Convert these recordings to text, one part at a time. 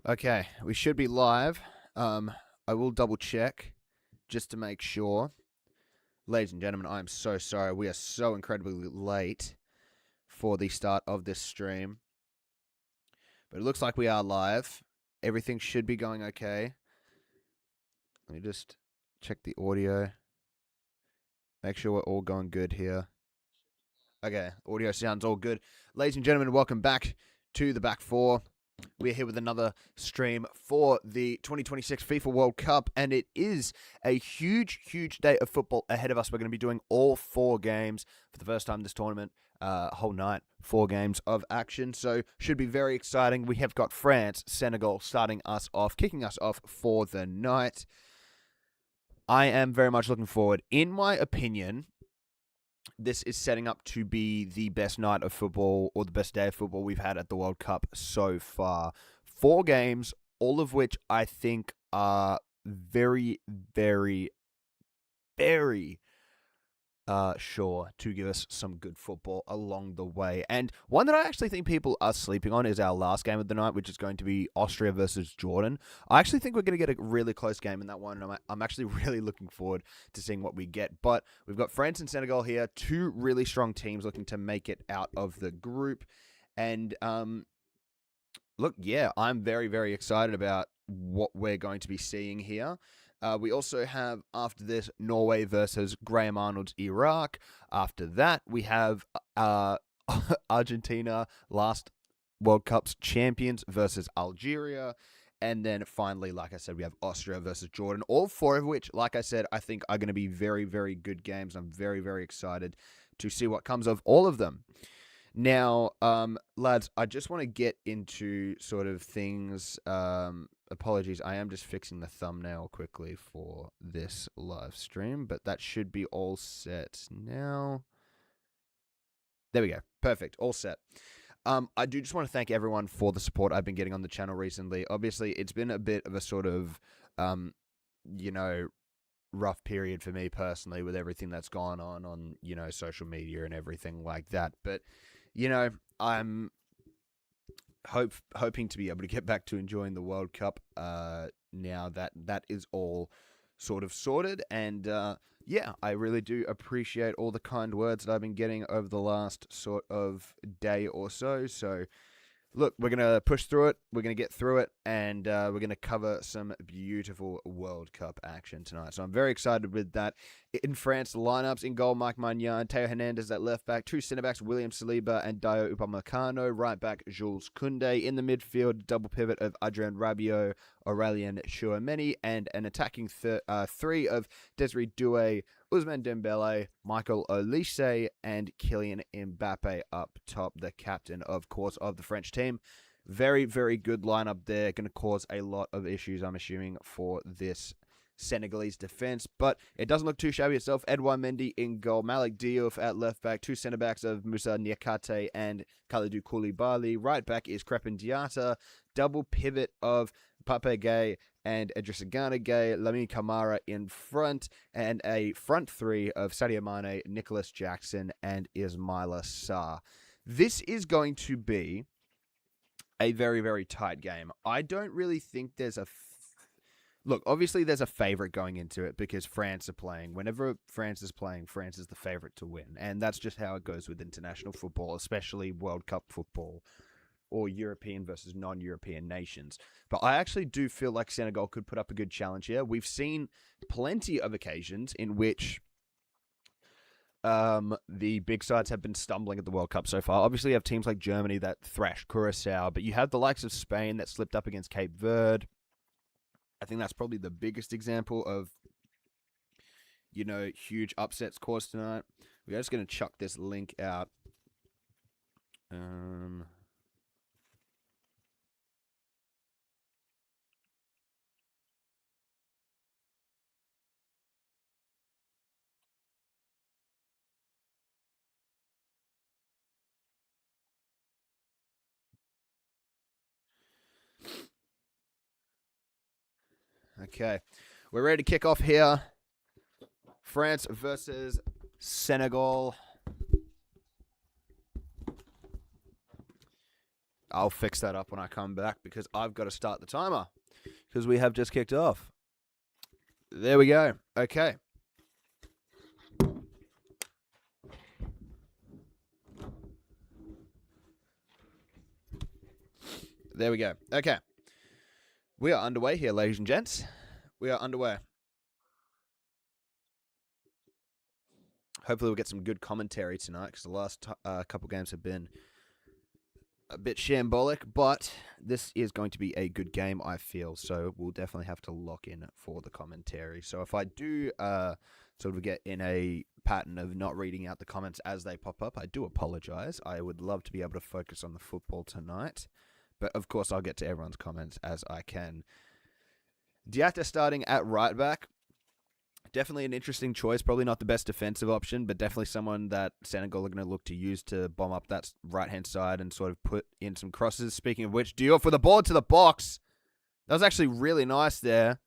Okay, we should be live. I will double check just to make sure. Ladies and gentlemen, I am so sorry. We are so incredibly late for the start of this stream. But it looks like we are live. Everything should be going okay. Let me just check the audio. Make sure we're all going good here. Okay, audio sounds all good. Ladies and gentlemen, welcome back to the Back Four. We're here with another stream for the 2026 FIFA World Cup, and it is a huge, huge day of football ahead of us. We're going to be doing all 4 games for the first time this tournament, whole night, 4 games of action. So should be very exciting. We have got France, Senegal starting us off, kicking us off for the night. I am very much looking forward. In my opinion, this is setting up to be the best night of football or the best day of football we've had at the World Cup so far. 4 games, all of which I think are very, very, very sure to give us some good football along the way. And one that I actually think people are sleeping on is our last game of the night, which is going to be Austria versus Jordan. I actually think we're going to get a really close game in that one, and I'm actually really looking forward to seeing what we get. But we've got France and Senegal here, 2 really strong teams looking to make it out of the group. And look, yeah, I'm very, very excited about what we're going to be seeing here. We also have, after this, Norway versus Graham Arnold's Iraq. After that, we have Argentina, last World Cup's champions, versus Algeria. And then finally, like I said, we have Austria versus Jordan. All 4 of which, like I said, I think are going to be very, very good games. I'm very, very excited to see what comes of all of them. Now, lads, I just want to get into sort of things. Apologies, I am just fixing the thumbnail quickly for this live stream, but that should be all set now. There we go. Perfect. All set. I do just want to thank everyone for the support I've been getting on the channel recently. Obviously, it's been a bit of a sort of, rough period for me personally with everything that's gone on, social media and everything like that. But, I'm hoping to be able to get back to enjoying the World Cup now that is all sort of sorted. And yeah, I really do appreciate all the kind words that I've been getting over the last sort of day or so. So look, we're going to push through it. We're going to get through it. And we're going to cover some beautiful World Cup action tonight. So I'm very excited with that. In France, the lineups: in goal, Mike Maignan, Teo Hernandez at left back, 2 centre-backs, William Saliba and Dio Upamecano, right back, Jules Koundé. In the midfield, double pivot of Adrien Rabiot, Aurelien Tchouameni, and an attacking 3 of Desiree Doué, Ousmane Dembele, Michael Olise, and Kylian Mbappe up top, the captain, of course, of the French team. Very, very good lineup there. Going to cause a lot of issues, I'm assuming, for this Senegalese defense, but it doesn't look too shabby itself. Edouard Mendy in goal, Malik Diouf at left back, 2 centre-backs of Moussa Niakate and Kalidou Koulibaly. Right back is Crepin Diatta, double pivot of Pape Gueye and Idrissa Gana Gueye, Lamine Camara in front, and a front 3 of Sadio Mane, Nicholas Jackson, and Ismaila Sarr. This is going to be a very, very tight game. I don't really think there's a look, obviously there's a favourite going into it because France are playing. Whenever France is playing, France is the favourite to win. And that's just how it goes with international football, especially World Cup football or European versus non-European nations. But I actually do feel like Senegal could put up a good challenge here. We've seen plenty of occasions in which the big sides have been stumbling at the World Cup so far. Obviously, you have teams like Germany that thrashed Curacao, but you have the likes of Spain that slipped up against Cape Verde. I think that's probably the biggest example of, huge upsets caused tonight. We're just going to chuck this link out. Okay, we're ready to kick off here. France versus Senegal. I'll fix that up when I come back because I've got to start the timer because we have just kicked off. There we go. Okay. There we go. Okay. We are underway here, ladies and gents. We are underway. Hopefully we'll get some good commentary tonight because the last couple games have been a bit shambolic, but this is going to be a good game, I feel. So we'll definitely have to lock in for the commentary. So if I do sort of get in a pattern of not reading out the comments as they pop up, I do apologize. I would love to be able to focus on the football tonight. But of course, I'll get to everyone's comments as I can. Diatta starting at right back. Definitely an interesting choice. Probably not the best defensive option, but definitely someone that Senegal are going to look to use to bomb up that right-hand side and sort of put in some crosses. Speaking of which, Diouf with the ball to the box. That was actually really nice there.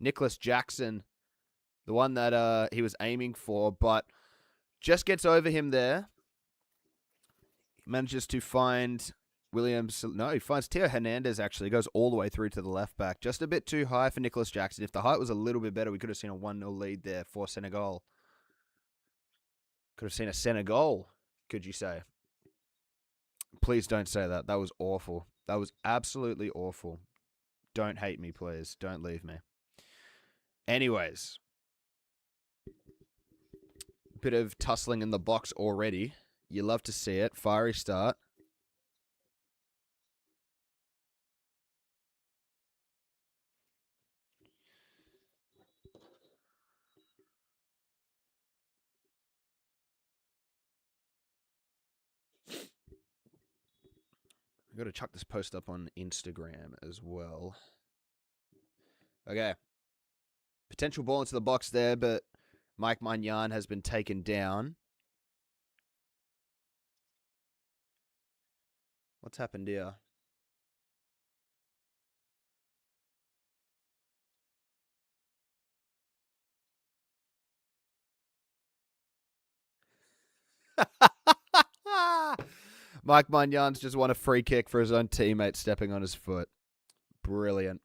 Nicholas Jackson, the one that he was aiming for, but just gets over him there. He manages to find Williams. No, he finds Theo Hernandez, actually. Goes all the way through to the left back. Just a bit too high for Nicholas Jackson. If the height was a little bit better, we could have seen a 1-0 lead there for Senegal. Could have seen a Senegal, could you say? Please don't say that. That was awful. That was absolutely awful. Don't hate me, please. Don't leave me. Anyways. Bit of tussling in the box already. You love to see it. Fiery start. I've got to chuck this post up on Instagram as well. Okay. Potential ball into the box there, but Mike Magnan has been taken down. What's happened here? Mike Magnan's just won a free kick for his own teammate stepping on his foot. Brilliant.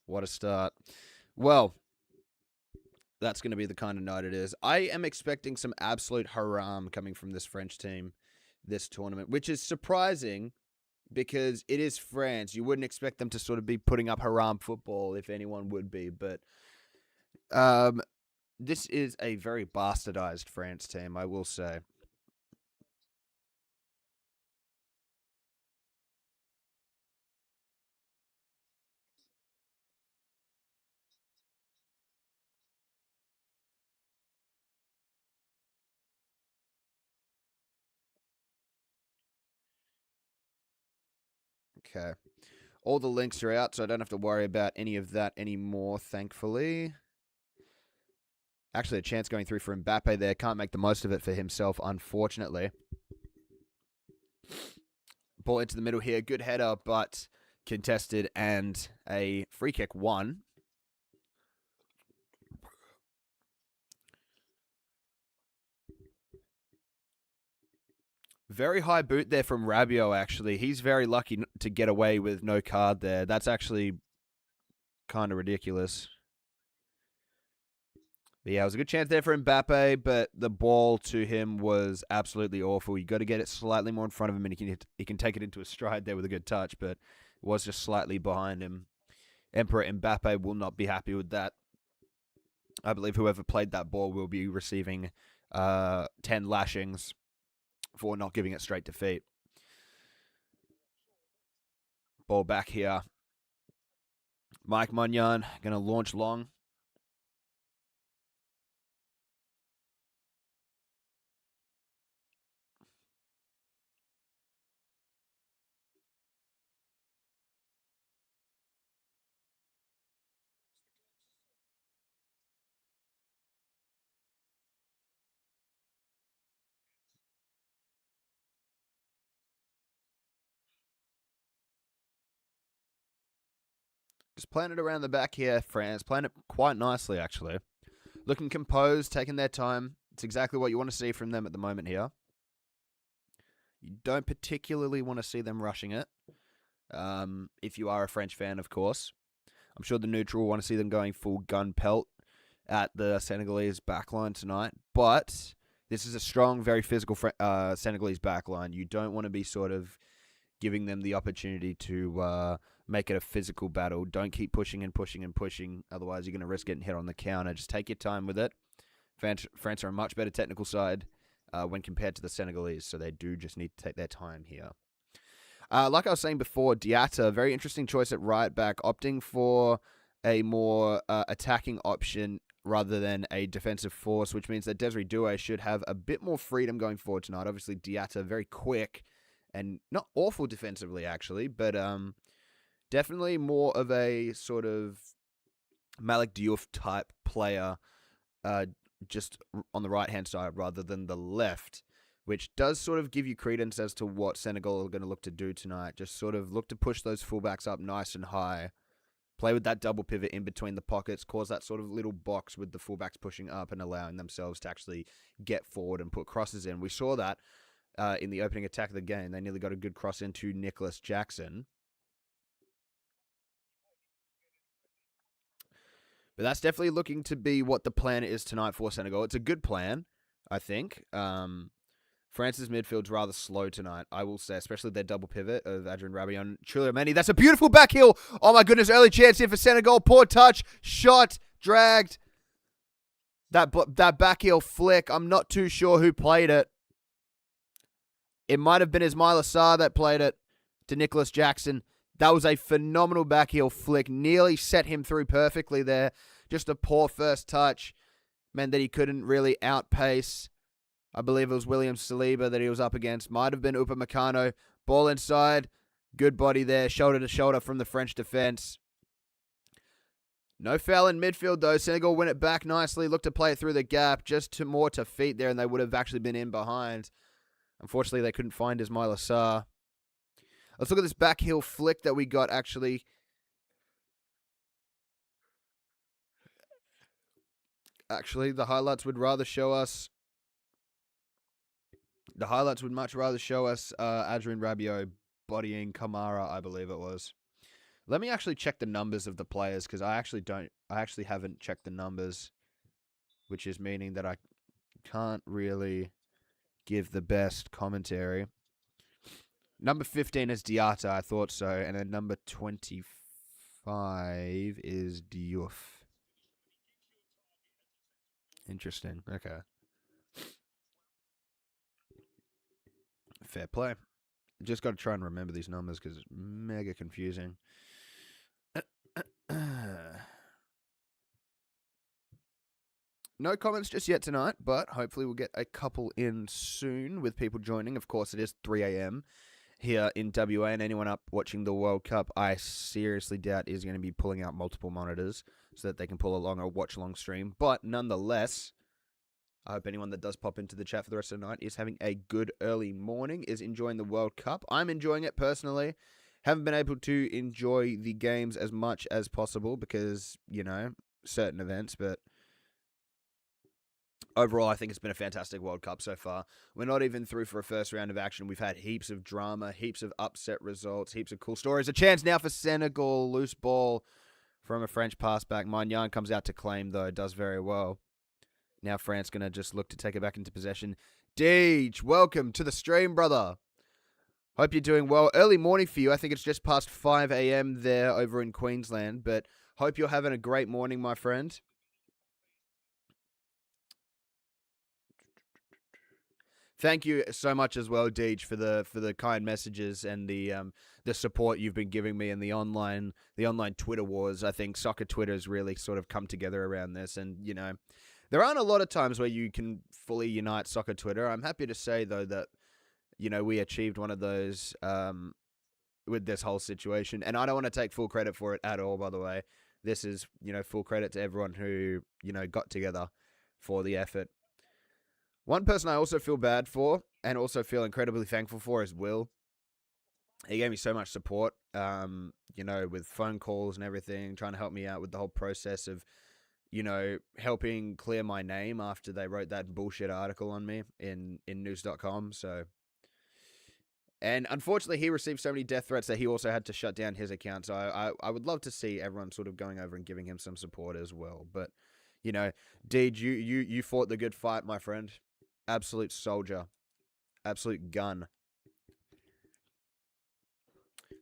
What a start. Well, that's going to be the kind of night it is. I am expecting some absolute haram coming from this French team this tournament, which is surprising because it is France. You wouldn't expect them to sort of be putting up haram football if anyone would be, but this is a very bastardized France team, I will say. Okay. All the links are out, so I don't have to worry about any of that anymore, thankfully. Actually, a chance going through for Mbappe there. Can't make the most of it for himself, unfortunately. Ball into the middle here. Good header, but contested and a free kick won. Very high boot there from Rabiot, actually. He's very lucky to get away with no card there. That's actually kind of ridiculous. But yeah, it was a good chance there for Mbappe, but the ball to him was absolutely awful. You got to get it slightly more in front of him, and he can take it into a stride there with a good touch, but it was just slightly behind him. Emperor Mbappe will not be happy with that. I believe whoever played that ball will be receiving 10 lashings for not giving it straight to feet. Ball back here. Mike Magnan going to launch long. Just playing it around the back here, France. Playing it quite nicely, actually. Looking composed, taking their time. It's exactly what you want to see from them at the moment here. You don't particularly want to see them rushing it. if you are a French fan, of course. I'm sure the neutral will want to see them going full gun pelt at the Senegalese backline tonight. But this is a strong, very physical Senegalese backline. You don't want to be sort of giving them the opportunity to make it a physical battle. Don't keep pushing and pushing and pushing. Otherwise, you're going to risk getting hit on the counter. Just take your time with it. France are a much better technical side when compared to the Senegalese, so they do just need to take their time here. Like I was saying before, Diatta, very interesting choice at right back, opting for a more attacking option rather than a defensive force, which means that Desiree Doué should have a bit more freedom going forward tonight. Obviously, Diatta, very quick and not awful defensively, actually, but definitely more of a sort of Malik Diouf type player just on the right-hand side rather than the left, which does sort of give you credence as to what Senegal are going to look to do tonight. Just sort of look to push those fullbacks up nice and high, play with that double pivot in between the pockets, cause that sort of little box with the fullbacks pushing up and allowing themselves to actually get forward and put crosses in. We saw that in the opening attack of the game. They nearly got a good cross into Nicholas Jackson. But that's definitely looking to be what the plan is tonight for Senegal. It's a good plan, I think. France's midfield's rather slow tonight, I will say, especially their double pivot of Adrien Rabiot and Chouameni. That's a beautiful back heel. Oh my goodness, early chance here for Senegal. Poor touch, shot, dragged. That back heel flick, I'm not too sure who played it. It might have been Ismaila Sarr that played it to Nicholas Jackson. That was a phenomenal back heel flick. Nearly set him through perfectly there. Just a poor first touch meant that he couldn't really outpace. I believe it was William Saliba that he was up against. Might have been Upamecano. Ball inside. Good body there. Shoulder to shoulder from the French defense. No foul in midfield, though. Senegal win it back nicely. Looked to play it through the gap. Just more to feet there, and they would have actually been in behind. Unfortunately, they couldn't find Ismaila Sarr. Let's look at this back heel flick that we got, actually. Actually, the highlights would rather show us... The highlights would much rather show us Adrien Rabiot bodying Kamara, I believe it was. Let me actually check the numbers of the players, because I actually haven't checked the numbers, which is meaning that I can't really give the best commentary. Number 15 is Diatta, I thought so, and then number 25 is Diouf. Interesting. Okay. Fair play. Just got to try and remember these numbers because it's mega confusing. No comments just yet tonight, but hopefully we'll get a couple in soon with people joining. Of course, it is 3 a.m. here in WA, and anyone up watching the World Cup, I seriously doubt is going to be pulling out multiple monitors so that they can pull along a watch-along stream. But nonetheless, I hope anyone that does pop into the chat for the rest of the night is having a good early morning, is enjoying the World Cup. I'm enjoying it personally. Haven't been able to enjoy the games as much as possible because, you know, certain events, but overall, I think it's been a fantastic World Cup so far. We're not even through for a first round of action. We've had heaps of drama, heaps of upset results, heaps of cool stories. A chance now for Senegal. Loose ball from a French pass back. Magnan comes out to claim, though. Does very well. Now France going to just look to take it back into possession. Deej, welcome to the stream, brother. Hope you're doing well. Early morning for you. I think it's just past 5 a.m. there over in Queensland, but hope you're having a great morning, my friend. Thank you so much as well, Deej, for the kind messages and the support you've been giving me in the online Twitter wars. I think soccer Twitter has really sort of come together around this, and you know, there aren't a lot of times where you can fully unite soccer Twitter. I'm happy to say though that you know we achieved one of those with this whole situation, and I don't want to take full credit for it at all. By the way, this is full credit to everyone who got together for the effort. One person I also feel bad for and also feel incredibly thankful for is Will. He gave me so much support, with phone calls and everything, trying to help me out with the whole process of, helping clear my name after they wrote that bullshit article on me in news.com. So And unfortunately, he received so many death threats that he also had to shut down his account. So I would love to see everyone sort of going over and giving him some support as well. But, Deej, you fought the good fight, my friend. Absolute soldier. Absolute gun.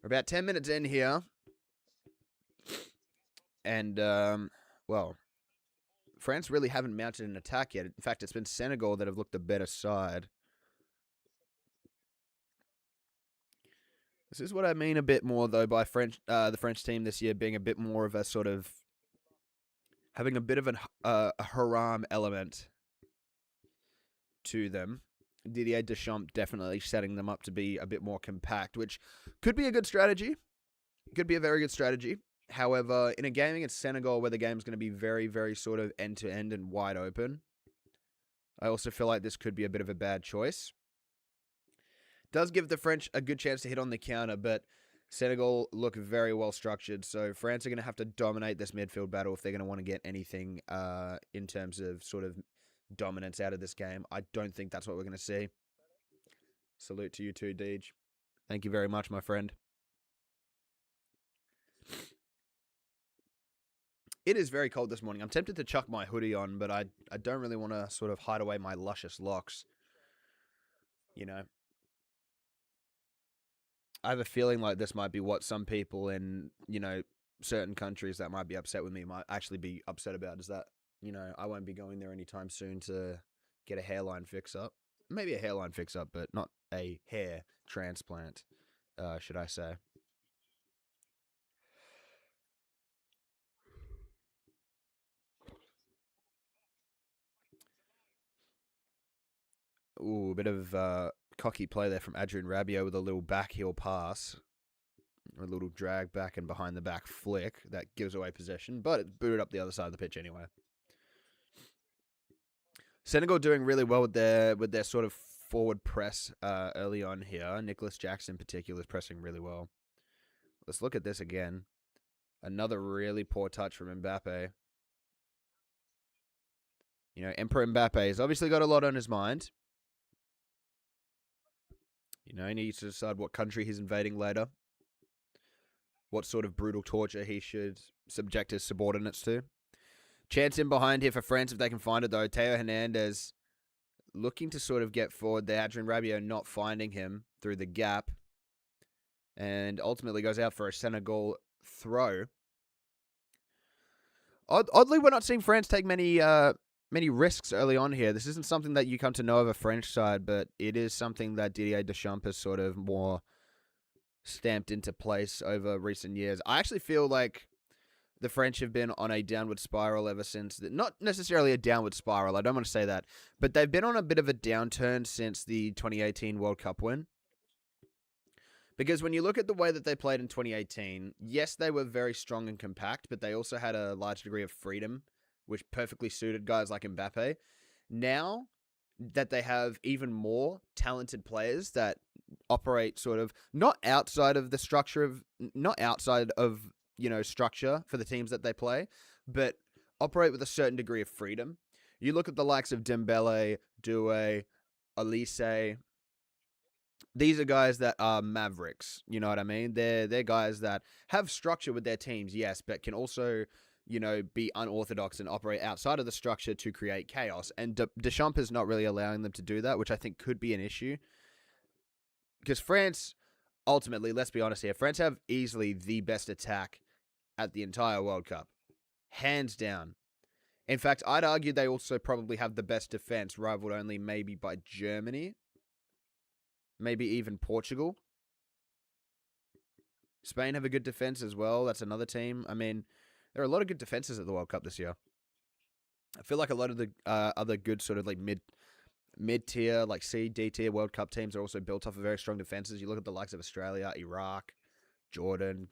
We're about 10 minutes in here. And, well, France really haven't mounted an attack yet. In fact, it's been Senegal that have looked the better side. This is what I mean a bit more, though, by the French team this year being a bit more of a sort of having a bit of a haram element to them. Didier Deschamps definitely setting them up to be a bit more compact, which could be a good strategy. Could be a very good strategy. However, in a game against Senegal where the game's going to be very, very sort of end-to-end and wide open, I also feel like this could be a bit of a bad choice. Does give the French a good chance to hit on the counter, but Senegal look very well structured, so France are going to have to dominate this midfield battle if they're going to want to get anything in terms of sort of dominance out of this game. I don't think that's what we're going to see. Salute to you too, Deej. Thank you very much, my friend. It is very cold this morning. I'm tempted to chuck my hoodie on, but I don't really want to sort of hide away my luscious locks. I have a feeling like this might be what some people in, certain countries that might be upset with me might actually be upset about, is that, I won't be going there anytime soon to get a hairline fix up. Maybe a hairline fix up, but not a hair transplant, should I say. Ooh, a bit of cocky play there from Adrian Rabiot with a little back heel pass. A little drag back and behind the back flick that gives away possession, but it's booted up the other side of the pitch anyway. Senegal doing really well with their sort of forward press early on here. Nicholas Jackson in particular is pressing really well. Let's look at this again. Another really poor touch from Mbappe. Emperor Mbappe has obviously got a lot on his mind. He needs to decide what country he's invading later. What sort of brutal torture he should subject his subordinates to. Chance in behind here for France if they can find it, though. Theo Hernandez looking to sort of get forward there. Adrian Rabiot not finding him through the gap. And ultimately goes out for a Senegal throw. Oddly, we're not seeing France take many risks early on here. This isn't something that you come to know of a French side, but it is something that Didier Deschamps has sort of more stamped into place over recent years. I actually feel like the French have been on a downward spiral ever since. Not necessarily a downward spiral, I don't want to say that, but they've been on a bit of a downturn since the 2018 World Cup win. Because when you look at the way that they played in 2018, yes, they were very strong and compact, but they also had a large degree of freedom, which perfectly suited guys like Mbappe. Now that they have even more talented players that operate sort of not outside of structure for the teams that they play, but operate with a certain degree of freedom. You look at the likes of Dembele, Doué, Olise. These are guys that are mavericks. You know what I mean? They're guys that have structure with their teams, yes, but can also, be unorthodox and operate outside of the structure to create chaos. And Deschamps is not really allowing them to do that, which I think could be an issue. Because France, ultimately, let's be honest here, France have easily the best attack at the entire World Cup. Hands down. In fact, I'd argue they also probably have the best defense, rivaled only maybe by Germany. Maybe even Portugal. Spain have a good defense as well. That's another team. I mean, there are a lot of good defenses at the World Cup this year. I feel like a lot of the other good sort of like mid-tier, like C, D-tier World Cup teams are also built off of very strong defenses. You look at the likes of Australia, Iraq, Jordan,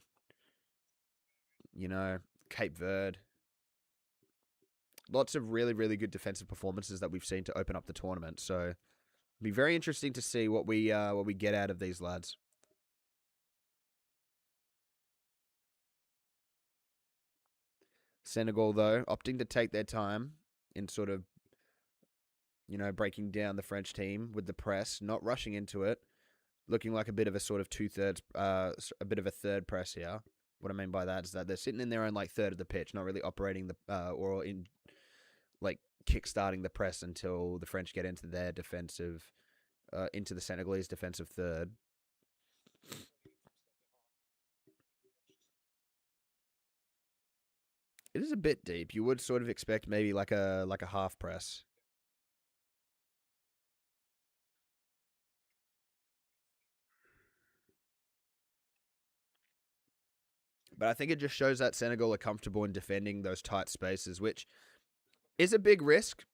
Cape Verde. Lots of really, really good defensive performances that we've seen to open up the tournament. So it'll be very interesting to see what we get out of these lads. Senegal, though, opting to take their time in sort of, breaking down the French team with the press, not rushing into it. looking like a bit of a sort of two-thirds, a bit of a third press here. What I mean by that is that they're sitting in their own like third of the pitch, not really operating the or in like kick-starting the press until the French get into their defensive, into the Senegalese defensive third. It is a bit deep. You would sort of expect maybe like a half press. But I think it just shows that Senegal are comfortable in defending those tight spaces, which is a big risk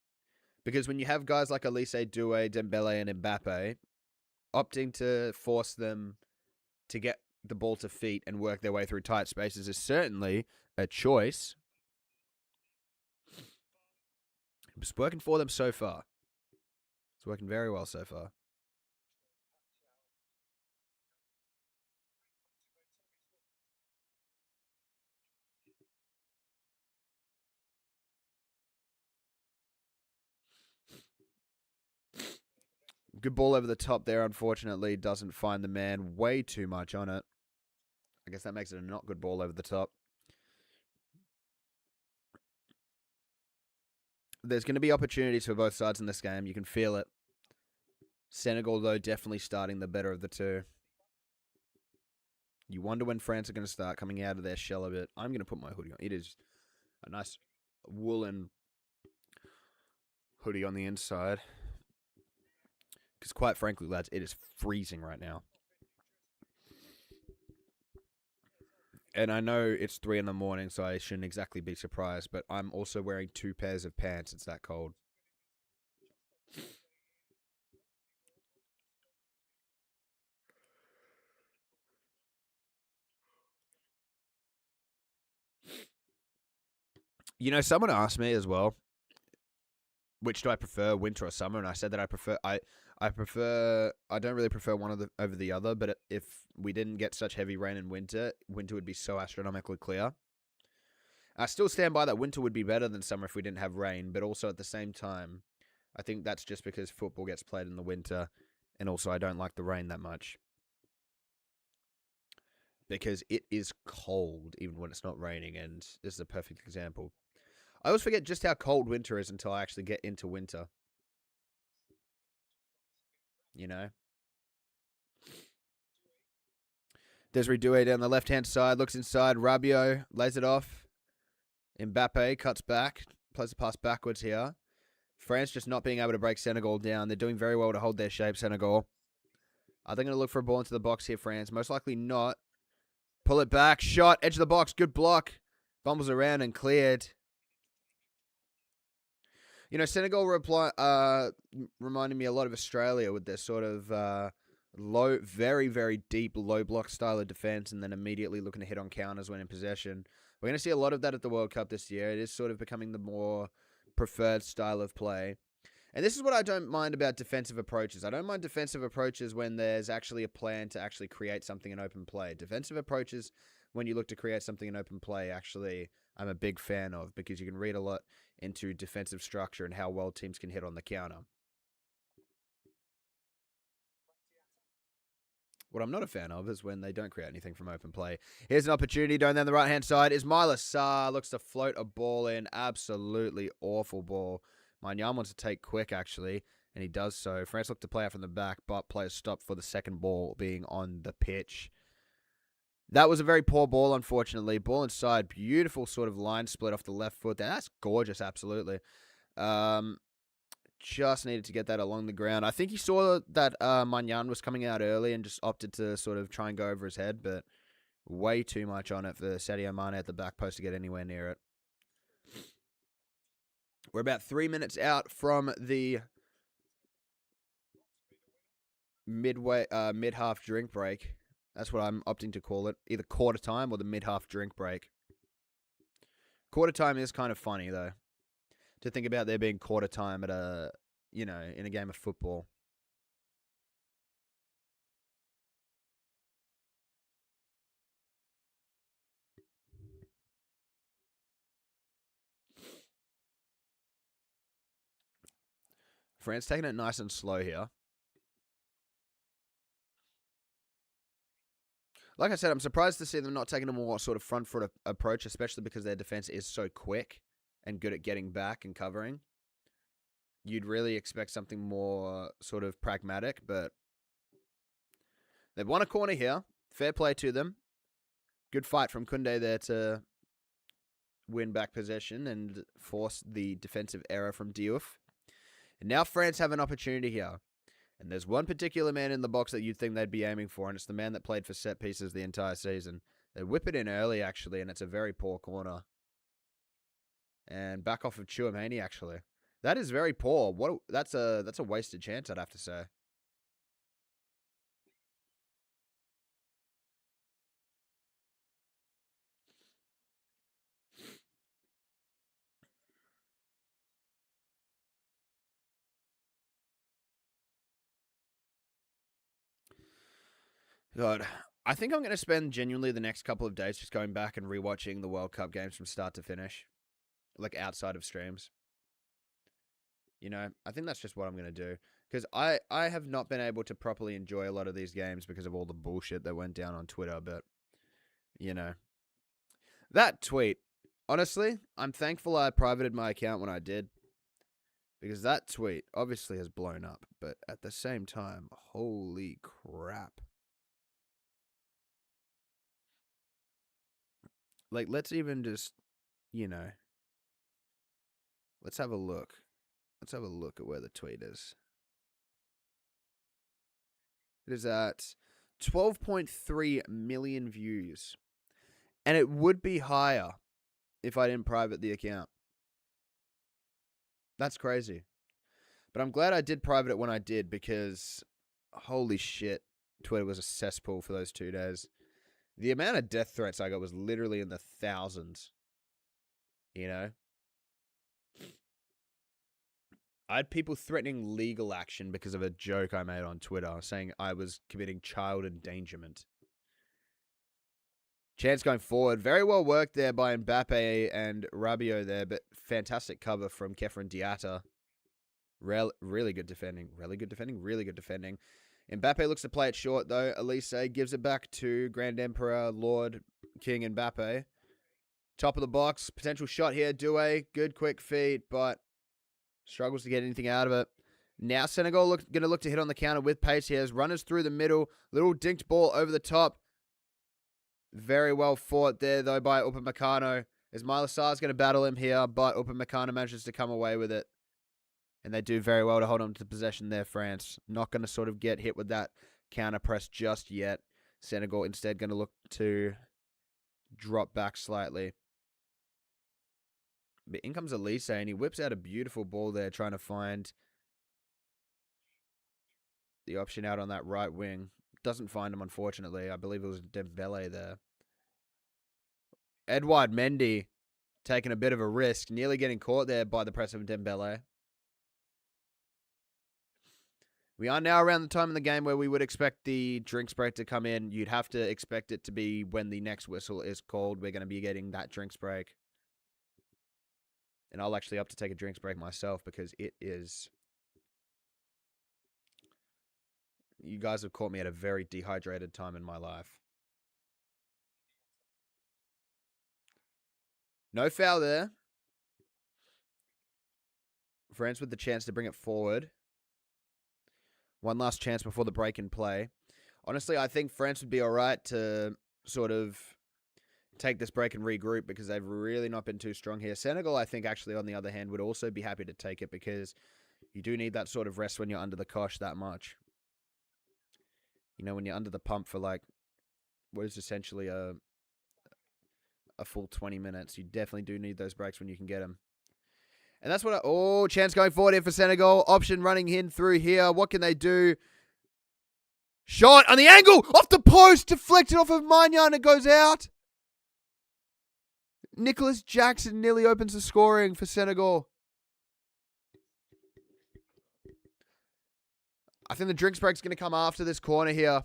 because when you have guys like Elise Doué, Dembele, and Mbappe opting to force them to get the ball to feet and work their way through tight spaces is certainly a choice. It's working for them so far. It's working very well so far. Good ball over the top there, unfortunately, doesn't find the man. Way too much on it. I guess that makes it a not good ball over the top. There's going to be opportunities for both sides in this game. You can feel it. Senegal, though, definitely starting the better of the two. You wonder when France are going to start coming out of their shell a bit. I'm going to put my hoodie on. It is a nice woolen hoodie on the inside. Because quite frankly, lads, it is freezing right now. And I know it's 3 in the morning, so I shouldn't exactly be surprised, but I'm also wearing 2 pairs of pants. It's that cold. You know, someone asked me as well, which do I prefer, winter or summer? And I said that I don't really prefer one of the over the other, but if we didn't get such heavy rain in winter, winter would be so astronomically clear. I still stand by that winter would be better than summer if we didn't have rain, but also at the same time, I think that's just because football gets played in the winter, and also I don't like the rain that much because it is cold even when it's not raining, and this is a perfect example. I always forget just how cold winter is until I actually get into winter, you know? Desiree Doué down the left-hand side, looks inside, Rabiot lays it off. Mbappe cuts back, plays the pass backwards here. France just not being able to break Senegal down. They're doing very well to hold their shape, Senegal. Are they going to look for a ball into the box here, France? Most likely not. Pull it back, shot, edge of the box, good block. Bumbles around and cleared. You know, Senegal reminded me a lot of Australia with their sort of low, very, very deep low block style of defense and then immediately looking to hit on counters when in possession. We're going to see a lot of that at the World Cup this year. It is sort of becoming the more preferred style of play. And this is what I don't mind about defensive approaches. I don't mind defensive approaches when there's actually a plan to actually create something in open play. Defensive approaches, when you look to create something in open play, actually, I'm a big fan of because you can read a lot into defensive structure and how well teams can hit on the counter. What I'm not a fan of is when they don't create anything from open play. Here's an opportunity down there on the right-hand side. Ismaila Sarr looks to float a ball in. Absolutely awful ball. Magnan wants to take quick, actually, and he does so. France look to play out from the back, but players stop for the second ball being on the pitch. That was a very poor ball, unfortunately. Ball inside. Beautiful sort of line split off the left foot there. That's gorgeous, absolutely. Um, just needed to get that along the ground. I think he saw that Magnan was coming out early and just opted to sort of try and go over his head, but way too much on it for Sadio Mane at the back post to get anywhere near it. We're about 3 minutes out from the mid half drink break. That's what I'm opting to call it, either quarter time or the mid half drink break. Quarter time is kind of funny though, to think about there being quarter time at in a game of football. France taking it nice and slow here. Like I said, I'm surprised to see them not taking a more sort of front foot approach, especially because their defense is so quick and good at getting back and covering. You'd really expect something more sort of pragmatic, but they've won a corner here. Fair play to them. Good fight from Koundé there to win back possession and force the defensive error from Diouf. And now France have an opportunity here. And there's one particular man in the box that you'd think they'd be aiming for, and it's the man that played for set pieces the entire season. They whip it in early, actually, and it's a very poor corner. And back off of Chouameni, actually. That is very poor. That's a wasted chance, I'd have to say. God, I think I'm going to spend genuinely the next couple of days just going back and rewatching the World Cup games from start to finish, like outside of streams. You know, I think that's just what I'm going to do. Because I have not been able to properly enjoy a lot of these games because of all the bullshit that went down on Twitter. But, you know, that tweet, honestly, I'm thankful I privated my account when I did. Because that tweet obviously has blown up. But at the same time, holy crap. Like, let's even just, you know, let's have a look. Let's have a look at where the tweet is. It is at 12.3 million views. And it would be higher if I didn't private the account. That's crazy. But I'm glad I did private it when I did because, holy shit, Twitter was a cesspool for those 2 days. The amount of death threats I got was literally in the thousands. You know? I had people threatening legal action because of a joke I made on Twitter saying I was committing child endangerment. Chance going forward. Very well worked there by Mbappe and Rabiot there, but fantastic cover from Kefren Diatta. Really good defending. Really good defending. Really good defending. Mbappe looks to play it short, though. Elise gives it back to Grand Emperor, Lord, King Mbappe. Top of the box. Potential shot here. Doué. Good quick feed, but struggles to get anything out of it. Now Senegal going to look to hit on the counter with pace here. Runners through the middle. Little dinked ball over the top. Very well fought there, though, by Upamecano. Ismaila Sarr's going to battle him here, but Upamecano manages to come away with it. And they do very well to hold on to possession there, France. Not going to sort of get hit with that counter press just yet. Senegal instead going to look to drop back slightly. But in comes Elise, and he whips out a beautiful ball there, trying to find the option out on that right wing. Doesn't find him, unfortunately. I believe it was Dembele there. Edouard Mendy taking a bit of a risk, nearly getting caught there by the press of Dembele. We are now around the time in the game where we would expect the drinks break to come in. You'd have to expect it to be when the next whistle is called. We're going to be getting that drinks break. And I'll actually up to take a drinks break myself because it is... You guys have caught me at a very dehydrated time in my life. No foul there. France with the chance to bring it forward. One last chance before the break in play. Honestly, I think France would be all right to sort of take this break and regroup because they've really not been too strong here. Senegal, I think, actually, on the other hand, would also be happy to take it because you do need that sort of rest when you're under the cosh that much. You know, when you're under the pump for like what is essentially a full 20 minutes, you definitely do need those breaks when you can get them. And that's what chance going forward here for Senegal. Option running in through here. What can they do? Shot on the angle. Off the post. Deflected off of Magnan and it goes out. Nicholas Jackson nearly opens the scoring for Senegal. I think the drinks break's going to come after this corner here.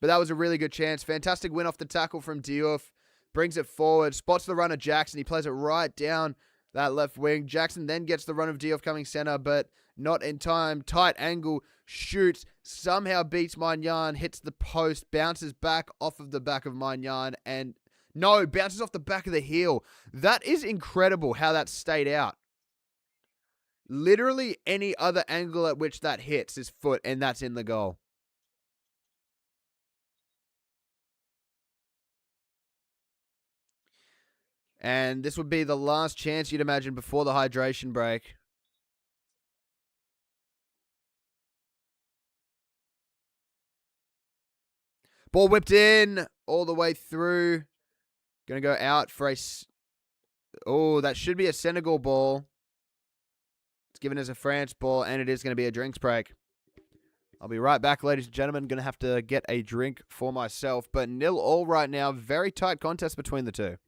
But that was a really good chance. Fantastic win off the tackle from Diouf. Brings it forward. Spots the runner Jackson. He plays it right down that left wing. Jackson then gets the run of Diouf coming center, but not in time. Tight angle, shoots, somehow beats Magnan, hits the post, bounces back off of the back of Magnan, and no, bounces off the back of the heel. That is incredible how that stayed out. Literally any other angle at which that hits is foot, and that's in the goal. And this would be the last chance you'd imagine before the hydration break. Ball whipped in all the way through. Going to go out for a... Oh, that should be a Senegal ball. It's given as a France ball, and it is going to be a drinks break. I'll be right back, ladies and gentlemen. Going to have to get a drink for myself. But 0-0 right now. Very tight contest between the two.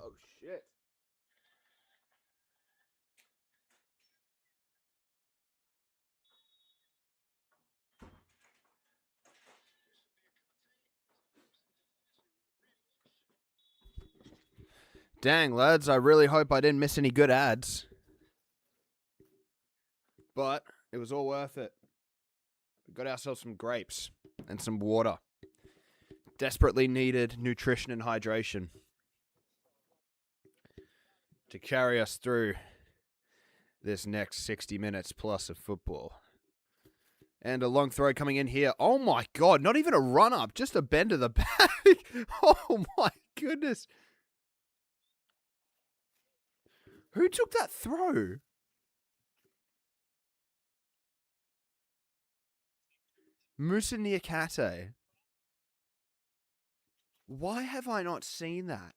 Oh, shit. Dang, lads, I really hope I didn't miss any good ads. But it was all worth it. We got ourselves some grapes and some water. Desperately needed nutrition and hydration to carry us through this next 60 minutes plus of football. And a long throw coming in here. Oh my God, not even a run up, just a bend of the back. Oh my goodness. Who took that throw? Musa Niakate. Why have I not seen that?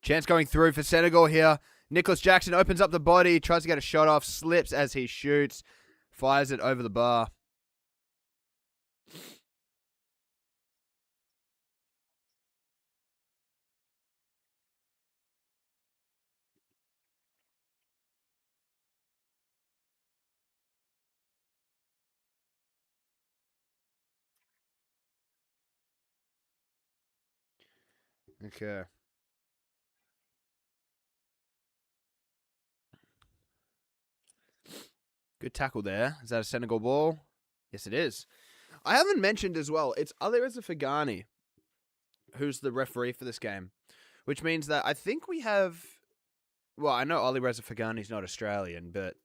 Chance going through for Senegal here. Nicholas Jackson opens up the body, tries to get a shot off, slips as he shoots, fires it over the bar. Okay. Good tackle there. Is that a Senegal ball? Yes, it is. I haven't mentioned as well, it's Alireza Fagani who's the referee for this game, which means that I think we have. Well, I know Alireza Fagani's not Australian, but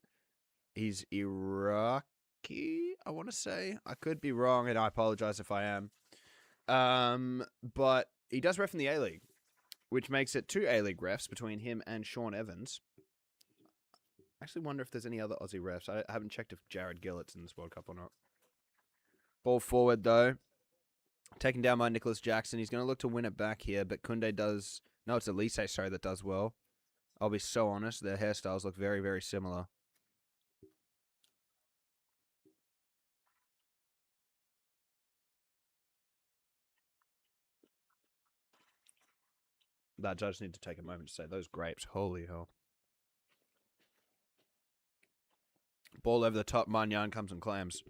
he's Iraqi, I want to say. I could be wrong, and I apologize if I am. But he does ref in the A-League, which makes it two A-League refs between him and Sean Evans. I actually wonder if there's any other Aussie refs. I haven't checked if Jared Gillett's in this World Cup or not. Ball forward, though. Taken down by Nicholas Jackson. He's going to look to win it back here, but Kunde does... No, it's Elise, sorry, that does well. I'll be so honest, their hairstyles look very, very similar. I just need to take a moment to say those grapes, holy hell. Ball over the top, Manyan comes and clams.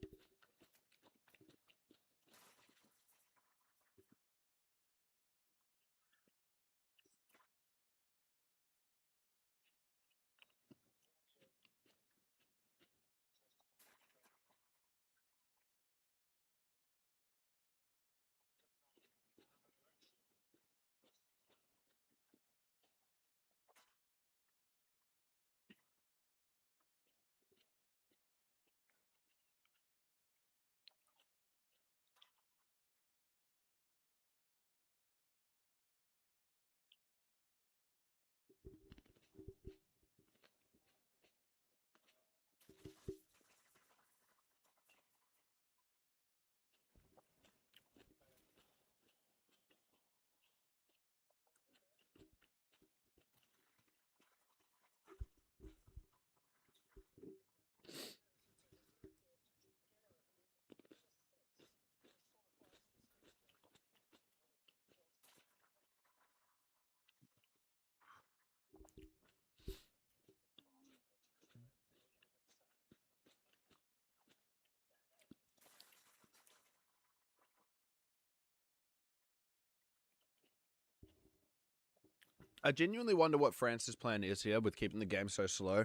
I genuinely wonder what France's plan is here with keeping the game so slow.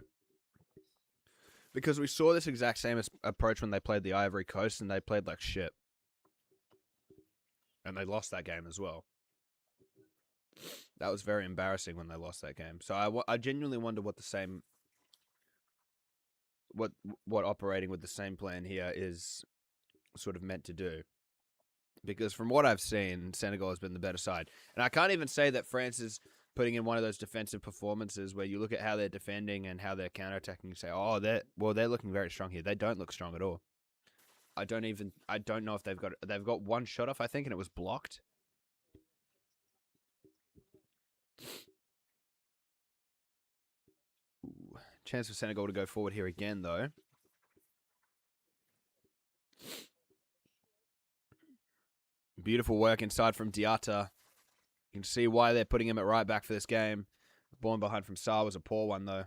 Because we saw this exact same approach when they played the Ivory Coast and they played like shit. And they lost that game as well. That was very embarrassing when they lost that game. So I genuinely wonder what the same... What operating with the same plan here is sort of meant to do. Because from what I've seen, Senegal has been the better side. And I can't even say that France is putting in one of those defensive performances where you look at how they're defending and how they're counterattacking and say, oh, they're looking very strong here. They don't look strong at all. I don't know if they've got one shot off, I think, and it was blocked. Ooh, chance for Senegal to go forward here again, though. Beautiful work inside from Diatta. You can see why they're putting him at right back for this game. Ball behind from Sarr was a poor one, though.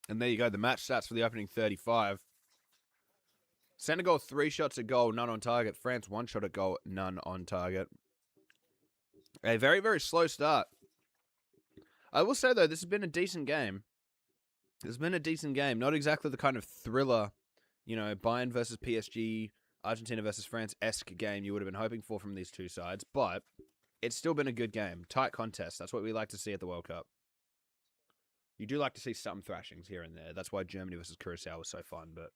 And there you go. The match stats for the opening 35. Senegal 3 shots at goal, none on target. France 1 shot at goal, none on target. A very, very slow start. I will say, though, this has been a decent game. It's been a decent game. Not exactly the kind of thriller, Bayern versus PSG, Argentina versus France-esque game you would have been hoping for from these two sides, but it's still been a good game. Tight contest. That's what we like to see at the World Cup. You do like to see some thrashings here and there. That's why Germany versus Curacao was so fun, but,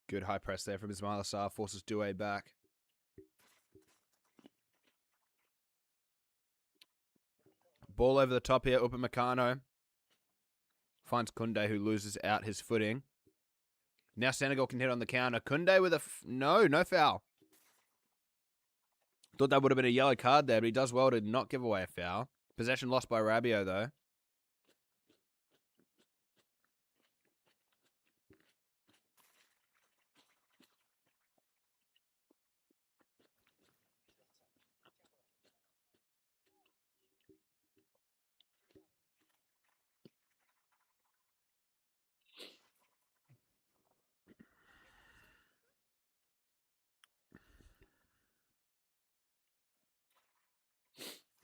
Good high press there from Ismail Assar. Forces Doué back. Ball over the top here. Upamecano finds Koundé, who loses out his footing. Now Senegal can hit on the counter. Koundé with no foul. Thought that would have been a yellow card there, but he does well to not give away a foul. Possession lost by Rabiot, though.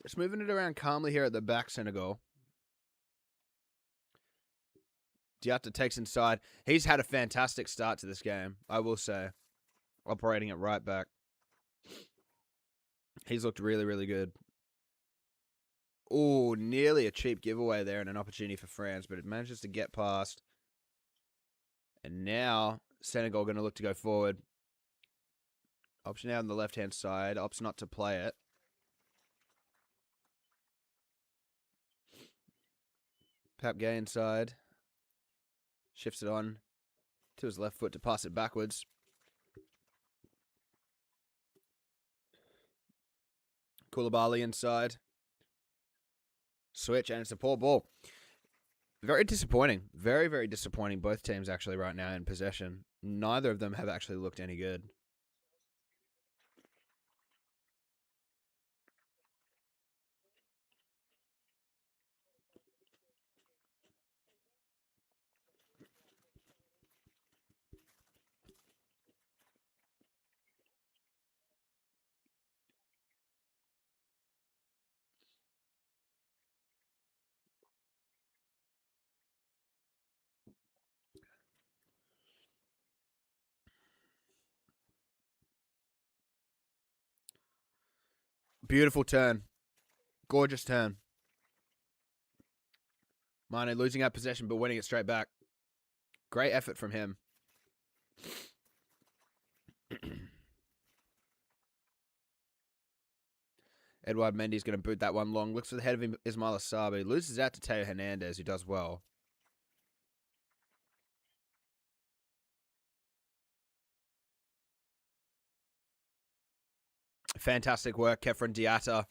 Just moving it around calmly here at the back, Senegal. Diatta takes inside. He's had a fantastic start to this game, I will say. Operating at right back. He's looked really, really good. Oh, nearly a cheap giveaway there and an opportunity for France, but it manages to get past. And now Senegal going to look to go forward. Option out on the left-hand side. Opts not to play it. Pap Gay inside. Shifts it on to his left foot to pass it backwards. Koulibaly inside. Switch, and it's a poor ball. Very disappointing. Very, very disappointing. Both teams actually right now in possession. Neither of them have actually looked any good. Beautiful turn. Gorgeous turn. Mane losing out possession but winning it straight back. Great effort from him. Edouard Mendy's going to boot that one long. Looks for the head of Ismail Assar, but he loses out to Teo Hernandez, who does well. Fantastic work, Kefren Diatta.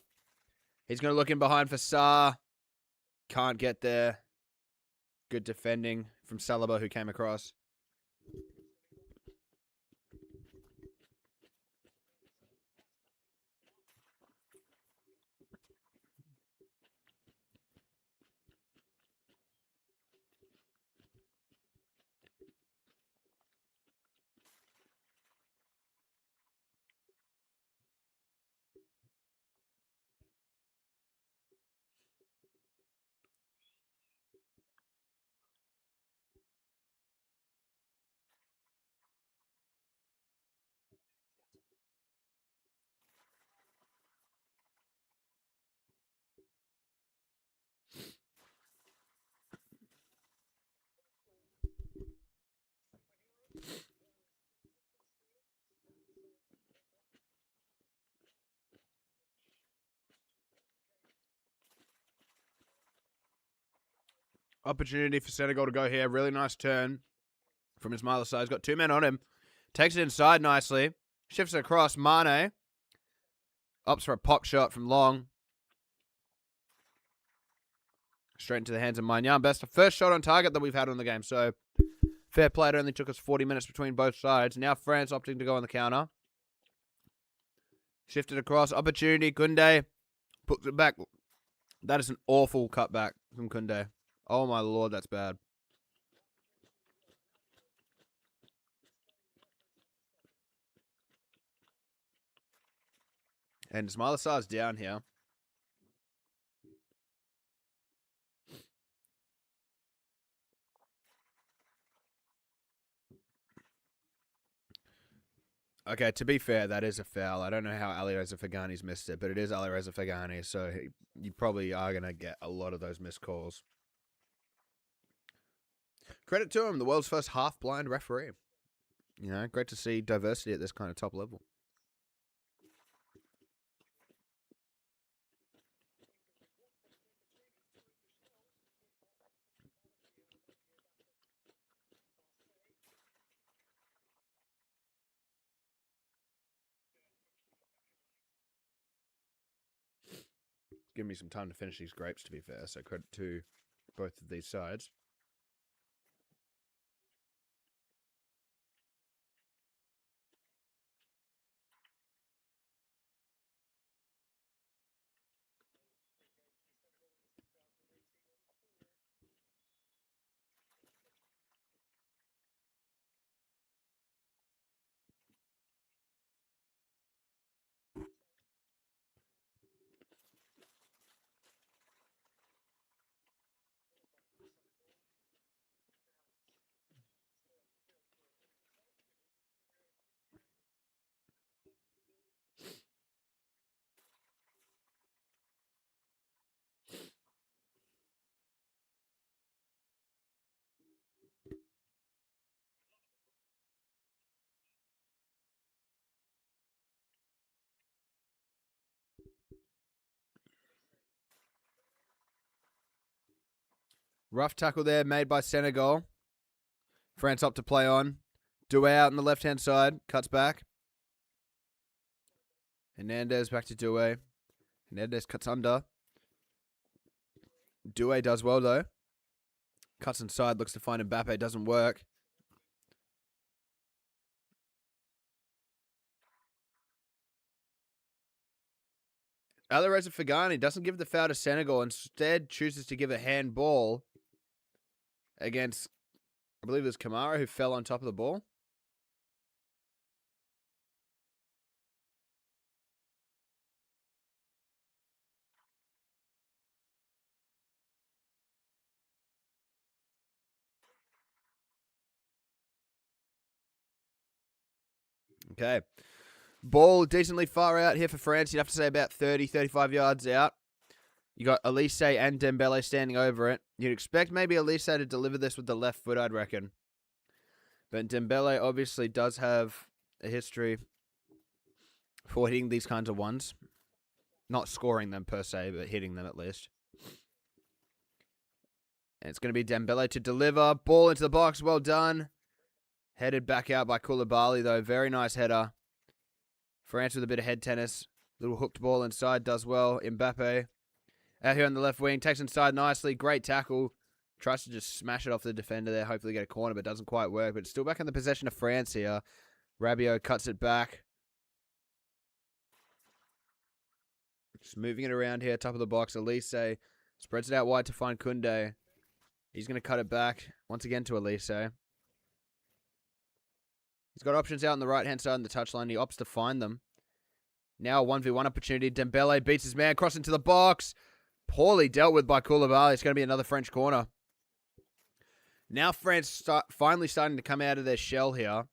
He's going to look in behind for Sarr. Can't get there. Good defending from Saliba, who came across. Opportunity for Senegal to go here. Really nice turn from Ismail Assar. He's got two men on him. Takes it inside nicely. Shifts it across. Mane opts for a pop shot from Long. Straight into the hands of Magnan. Best first shot on target that we've had on the game. So fair play. It only took us 40 minutes between both sides. Now France opting to go on the counter. Shifted across. Opportunity. Koundé puts it back. That is an awful cutback from Koundé. Oh my lord, that's bad. And Smiler Sar's down here. Okay, to be fair, that is a foul. I don't know how Alireza Fagani's missed it, but it is Alireza Fagani, so you probably are going to get a lot of those missed calls. Credit to him, the world's first half-blind referee. You know, great to see diversity at this kind of top level. Give me some time to finish these grapes, to be fair, so credit to both of these sides. Rough tackle there made by Senegal. France up to play on. Doué out on the left-hand side. Cuts back. Hernandez back to Doué. Hernandez cuts under. Doué does well, though. Cuts inside. Looks to find Mbappe. Doesn't work. Alireza Fagani doesn't give the foul to Senegal. Instead, chooses to give a handball against, I believe it was Kamara, who fell on top of the ball. Okay. Ball decently far out here for France. You'd have to say about 30, 35 yards out. You got Elise and Dembele standing over it. You'd expect maybe Elise to deliver this with the left foot, I'd reckon. But Dembele obviously does have a history for hitting these kinds of ones. Not scoring them per se, but hitting them at least. And it's going to be Dembele to deliver. Ball into the box. Well done. Headed back out by Koulibaly, though. Very nice header. France with a bit of head tennis. Little hooked ball inside. Does well. Mbappe out here on the left wing. Takes inside nicely. Great tackle. Tries to just smash it off the defender there. Hopefully get a corner, but doesn't quite work. But it's still back in the possession of France here. Rabiot cuts it back. Just moving it around here. Top of the box. Elise spreads it out wide to find Koundé. He's going to cut it back once again to Elise. He's got options out on the right-hand side on the touchline. He opts to find them. Now a 1v1 opportunity. Dembele beats his man. Cross into the box. Poorly dealt with by Koulibaly. It's going to be another French corner. Now France finally starting to come out of their shell here.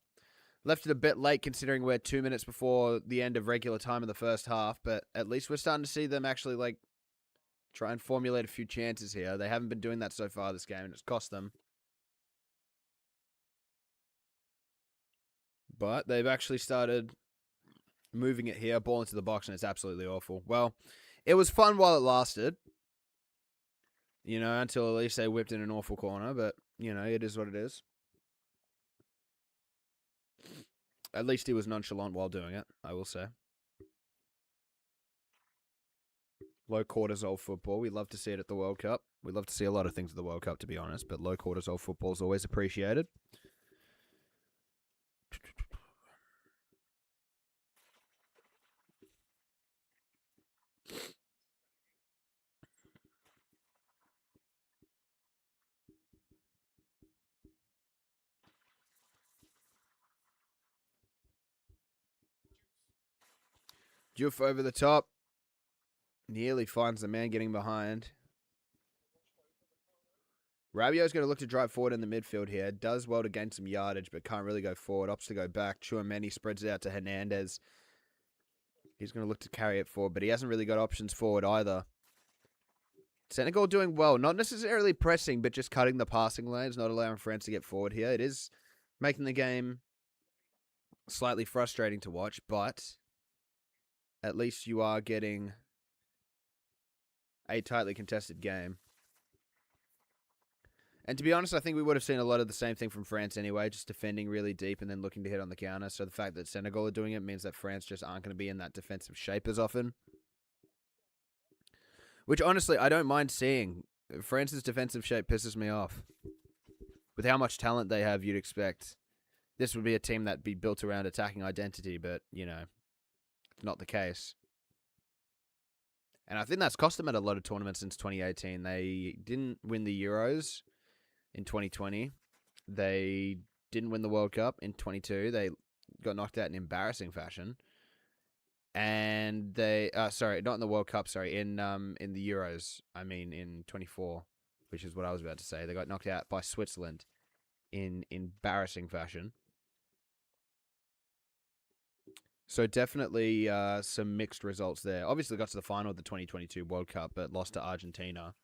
Left it a bit late considering we're 2 minutes before the end of regular time in the first half. But at least we're starting to see them actually try and formulate a few chances here. They haven't been doing that so far this game, and it's cost them. But they've actually started moving it here, ball into the box, and it's absolutely awful. Well, it was fun while it lasted, until Elise whipped in an awful corner, but, it is what it is. At least he was nonchalant while doing it, I will say. Low cortisol football. We love to see it at the World Cup. We love to see a lot of things at the World Cup, to be honest, but low cortisol football is always appreciated. Diouf over the top. Nearly finds the man getting behind. Rabiot's going to look to drive forward in the midfield here. Does well to gain some yardage, but can't really go forward. Opts to go back. Tchouameni spreads it out to Hernandez. He's going to look to carry it forward, but he hasn't really got options forward either. Senegal doing well. Not necessarily pressing, but just cutting the passing lanes, not allowing France to get forward here. It is making the game slightly frustrating to watch, but at least you are getting a tightly contested game. And to be honest, I think we would have seen a lot of the same thing from France anyway, just defending really deep and then looking to hit on the counter. So the fact that Senegal are doing it means that France just aren't going to be in that defensive shape as often. Which, honestly, I don't mind seeing. France's defensive shape pisses me off. With how much talent they have, you'd expect this would be a team that'd be built around attacking identity, but, you know, it's not the case. And I think that's cost them at a lot of tournaments since 2018. They didn't win the Euros in 2020. They didn't win the World Cup in 22. They got knocked out in embarrassing fashion. And they, sorry, not in the World Cup, sorry, in the Euros. I mean, in 24, which is what I was about to say. They got knocked out by Switzerland in embarrassing fashion. So definitely some mixed results there. Obviously got to the final of the 2022 World Cup, but lost to Argentina.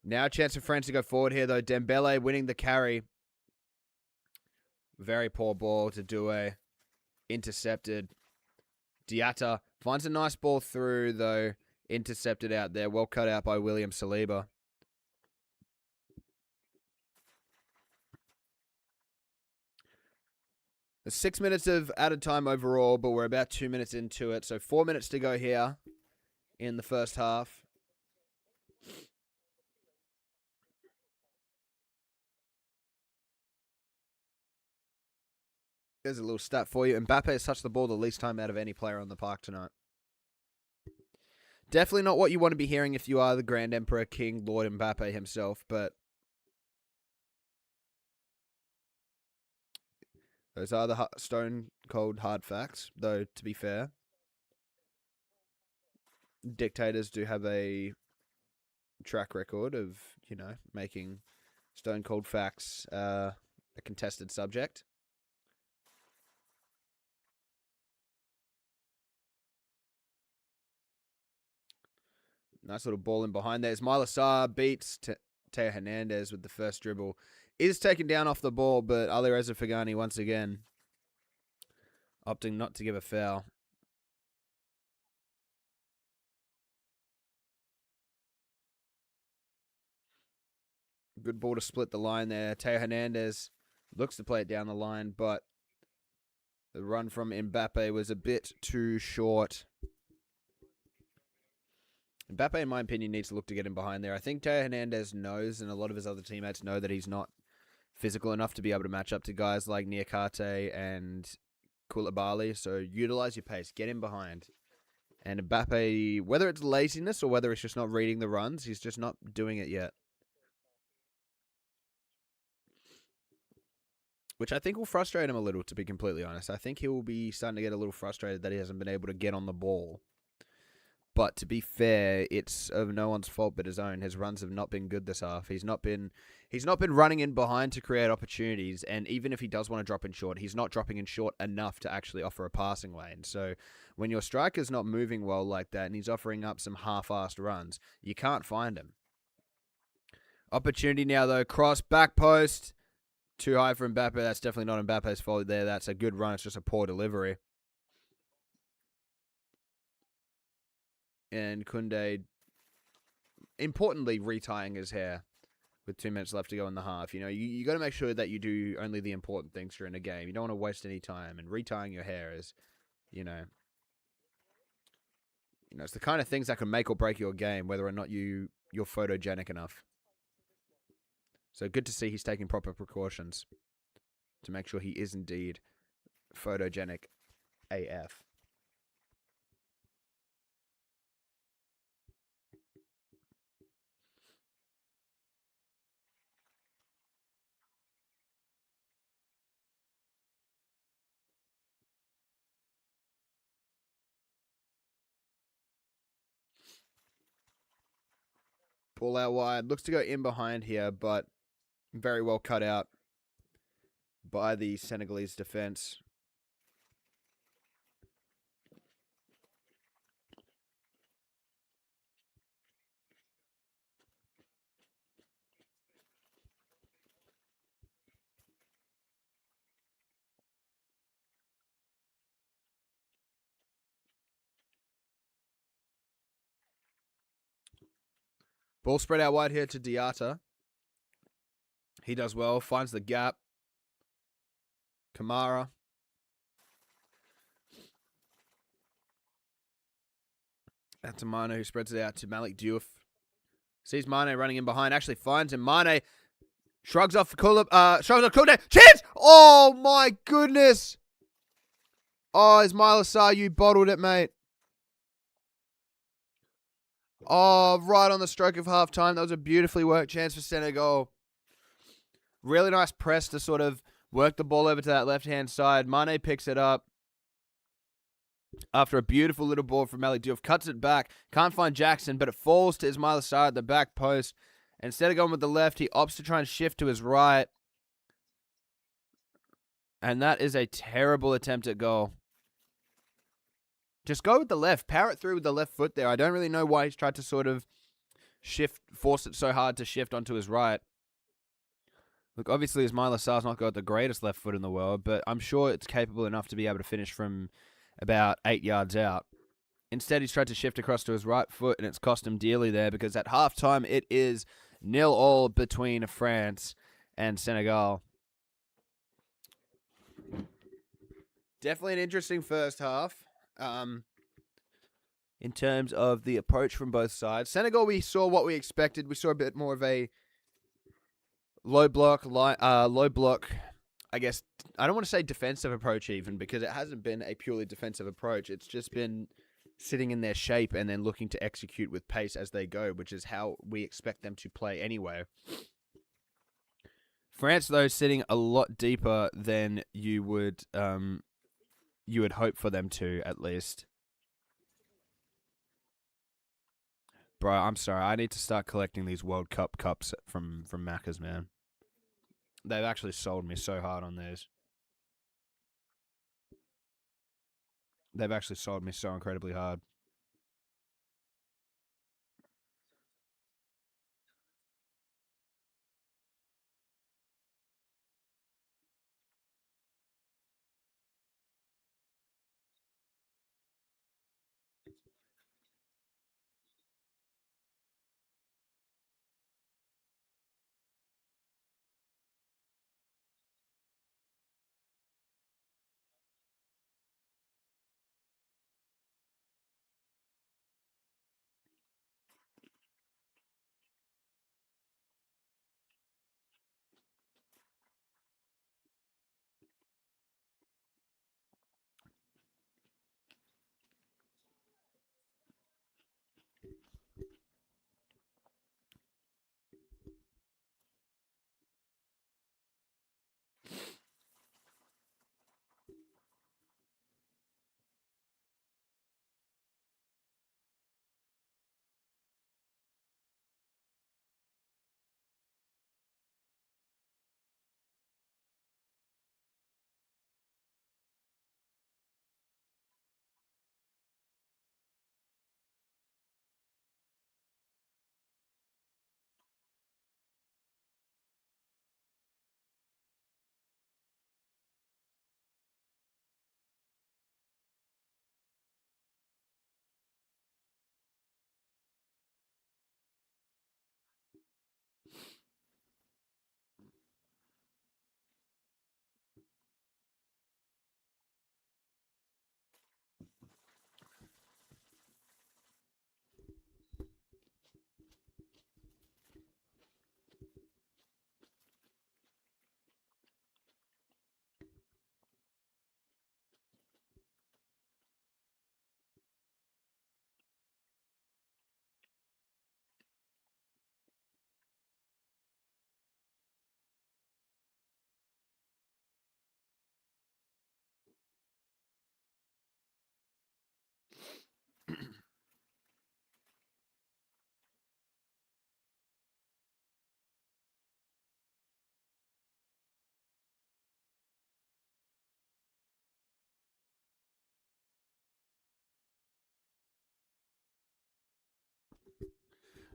Now a chance for France to go forward here, though. Dembele winning the carry. Very poor ball to Doué. Intercepted. Diatta finds a nice ball through, though. Intercepted out there. Well cut out by William Saliba. There's 6 minutes of added time overall, but we're about 2 minutes into it. So 4 minutes to go here in the first half. There's a little stat for you. Mbappe has touched the ball the least time out of any player on the park tonight. Definitely not what you want to be hearing if you are the Grand Emperor King Lord Mbappe himself, but those are the stone cold hard facts, though, to be fair. Dictators do have a track record of, you know, making stone cold facts a contested subject. Nice little ball in behind there. Ismaila Sarr beats Teo Hernandez with the first dribble. Is taken down off the ball, but Alireza Fagani once again opting not to give a foul. Good ball to split the line there. Teo Hernandez looks to play it down the line, but the run from Mbappe was a bit too short. Mbappe, in my opinion, needs to look to get him behind there. I think Teo Hernandez knows, and a lot of his other teammates know, that he's not physical enough to be able to match up to guys like Niakate and Koulibaly. So utilize your pace. Get him behind. And Mbappe, whether it's laziness or whether it's just not reading the runs, he's just not doing it yet. Which I think will frustrate him a little, to be completely honest. I think he will be starting to get a little frustrated that he hasn't been able to get on the ball. But to be fair, it's of no one's fault but his own. His runs have not been good this half. He's not been running in behind to create opportunities, and even if he does want to drop in short, he's not dropping in short enough to actually offer a passing lane. So when your striker's not moving well like that and he's offering up some half-assed runs, you can't find him. Opportunity now, though. Cross, back post. Too high for Mbappe. That's definitely not Mbappe's fault there. That's a good run. It's just a poor delivery. And Koundé, importantly, retying his hair with 2 minutes left to go in the half. You know, you got to make sure that you do only the important things during a game. You don't want to waste any time. And retying your hair is, you know, it's the kind of things that can make or break your game, whether or not you're photogenic enough. So good to see he's taking proper precautions to make sure he is indeed photogenic AF. Ball out wide. Looks to go in behind here, but very well cut out by the Senegalese defense. Ball spread out wide here to Diatta. He does well, finds the gap. Kamara. That's Mane, who spreads it out to Malik Diouf. Sees Mane running in behind, actually finds him. Mane shrugs off Koulé. Chance! Oh my goodness! Oh, Ismail Assar, you bottled it, mate. Oh, right on the stroke of half time. That was a beautifully worked chance for Senegal. Really nice press to sort of work the ball over to that left-hand side. Mane picks it up after a beautiful little ball from Malik Diouf. Cuts it back. Can't find Jackson, but it falls to Ismail Assar at the back post. Instead of going with the left, he opts to try and shift to his right. And that is a terrible attempt at goal. Just go with the left. Power it through with the left foot there. I don't really know why he's tried to sort of force it so hard to shift onto his right. Look, obviously, Ismail Assar's not got the greatest left foot in the world, but I'm sure it's capable enough to be able to finish from about 8 yards out. Instead, he's tried to shift across to his right foot, and it's cost him dearly there because at halftime, it is 0-0 between France and Senegal. Definitely an interesting first half. In terms of the approach from both sides. Senegal, we saw what we expected. We saw a bit more of a low block, I guess, I don't want to say defensive approach even, because it hasn't been a purely defensive approach. It's just been sitting in their shape and then looking to execute with pace as they go, which is how we expect them to play anyway. France, though, sitting a lot deeper than you would hope for them to, at least. Bro, I'm sorry. I need to start collecting these World Cup cups from Macca's, man. They've actually sold me so hard on these. They've actually sold me so incredibly hard.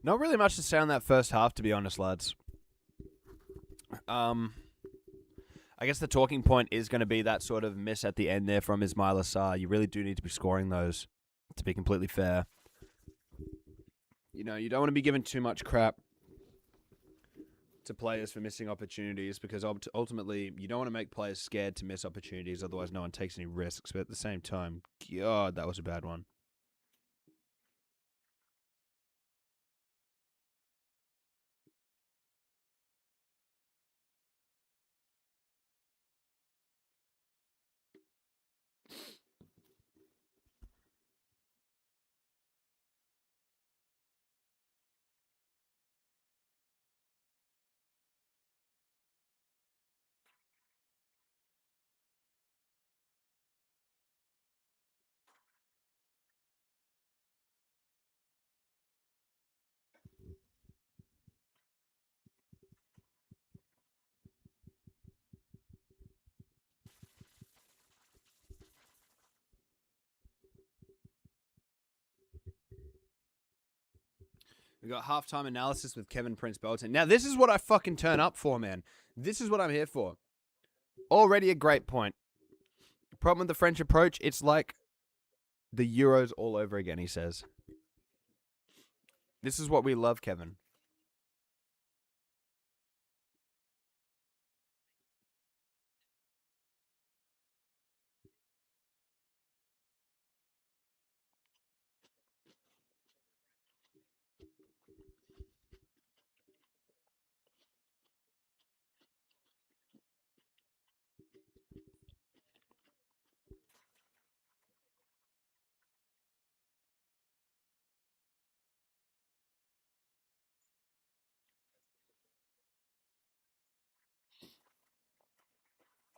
Not really much to say on that first half, to be honest, lads. I guess the talking point is going to be that sort of miss at the end there from Ismail Assar. You really do need to be scoring those, to be completely fair. You know, you don't want to be giving too much crap to players for missing opportunities, because ultimately you don't want to make players scared to miss opportunities, otherwise no one takes any risks. But at the same time, God, that was a bad one. We got halftime analysis with Kevin Prince Boateng. Now, this is what I fucking turn up for, man. This is what I'm here for. Already a great point. Problem with the French approach, it's like the Euros all over again, he says. This is what we love, Kevin.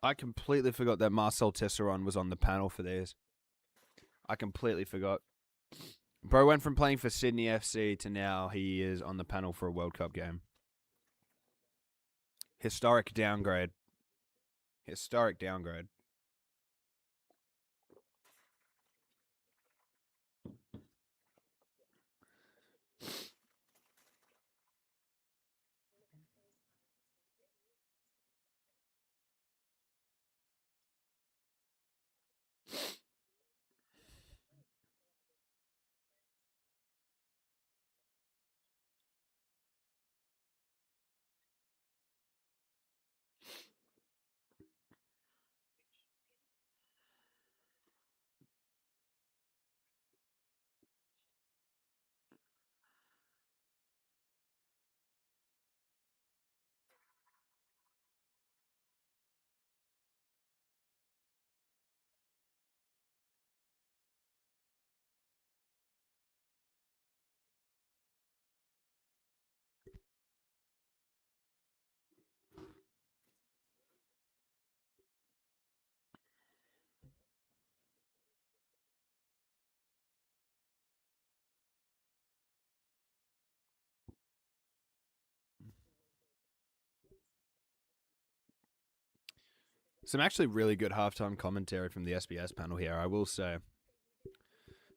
I completely forgot that Marcel Tisserand was on the panel for these. I completely forgot. Bro went from playing for Sydney FC to now he is on the panel for a World Cup game. Historic downgrade. Historic downgrade. Some actually really good halftime commentary from the SBS panel here, I will say.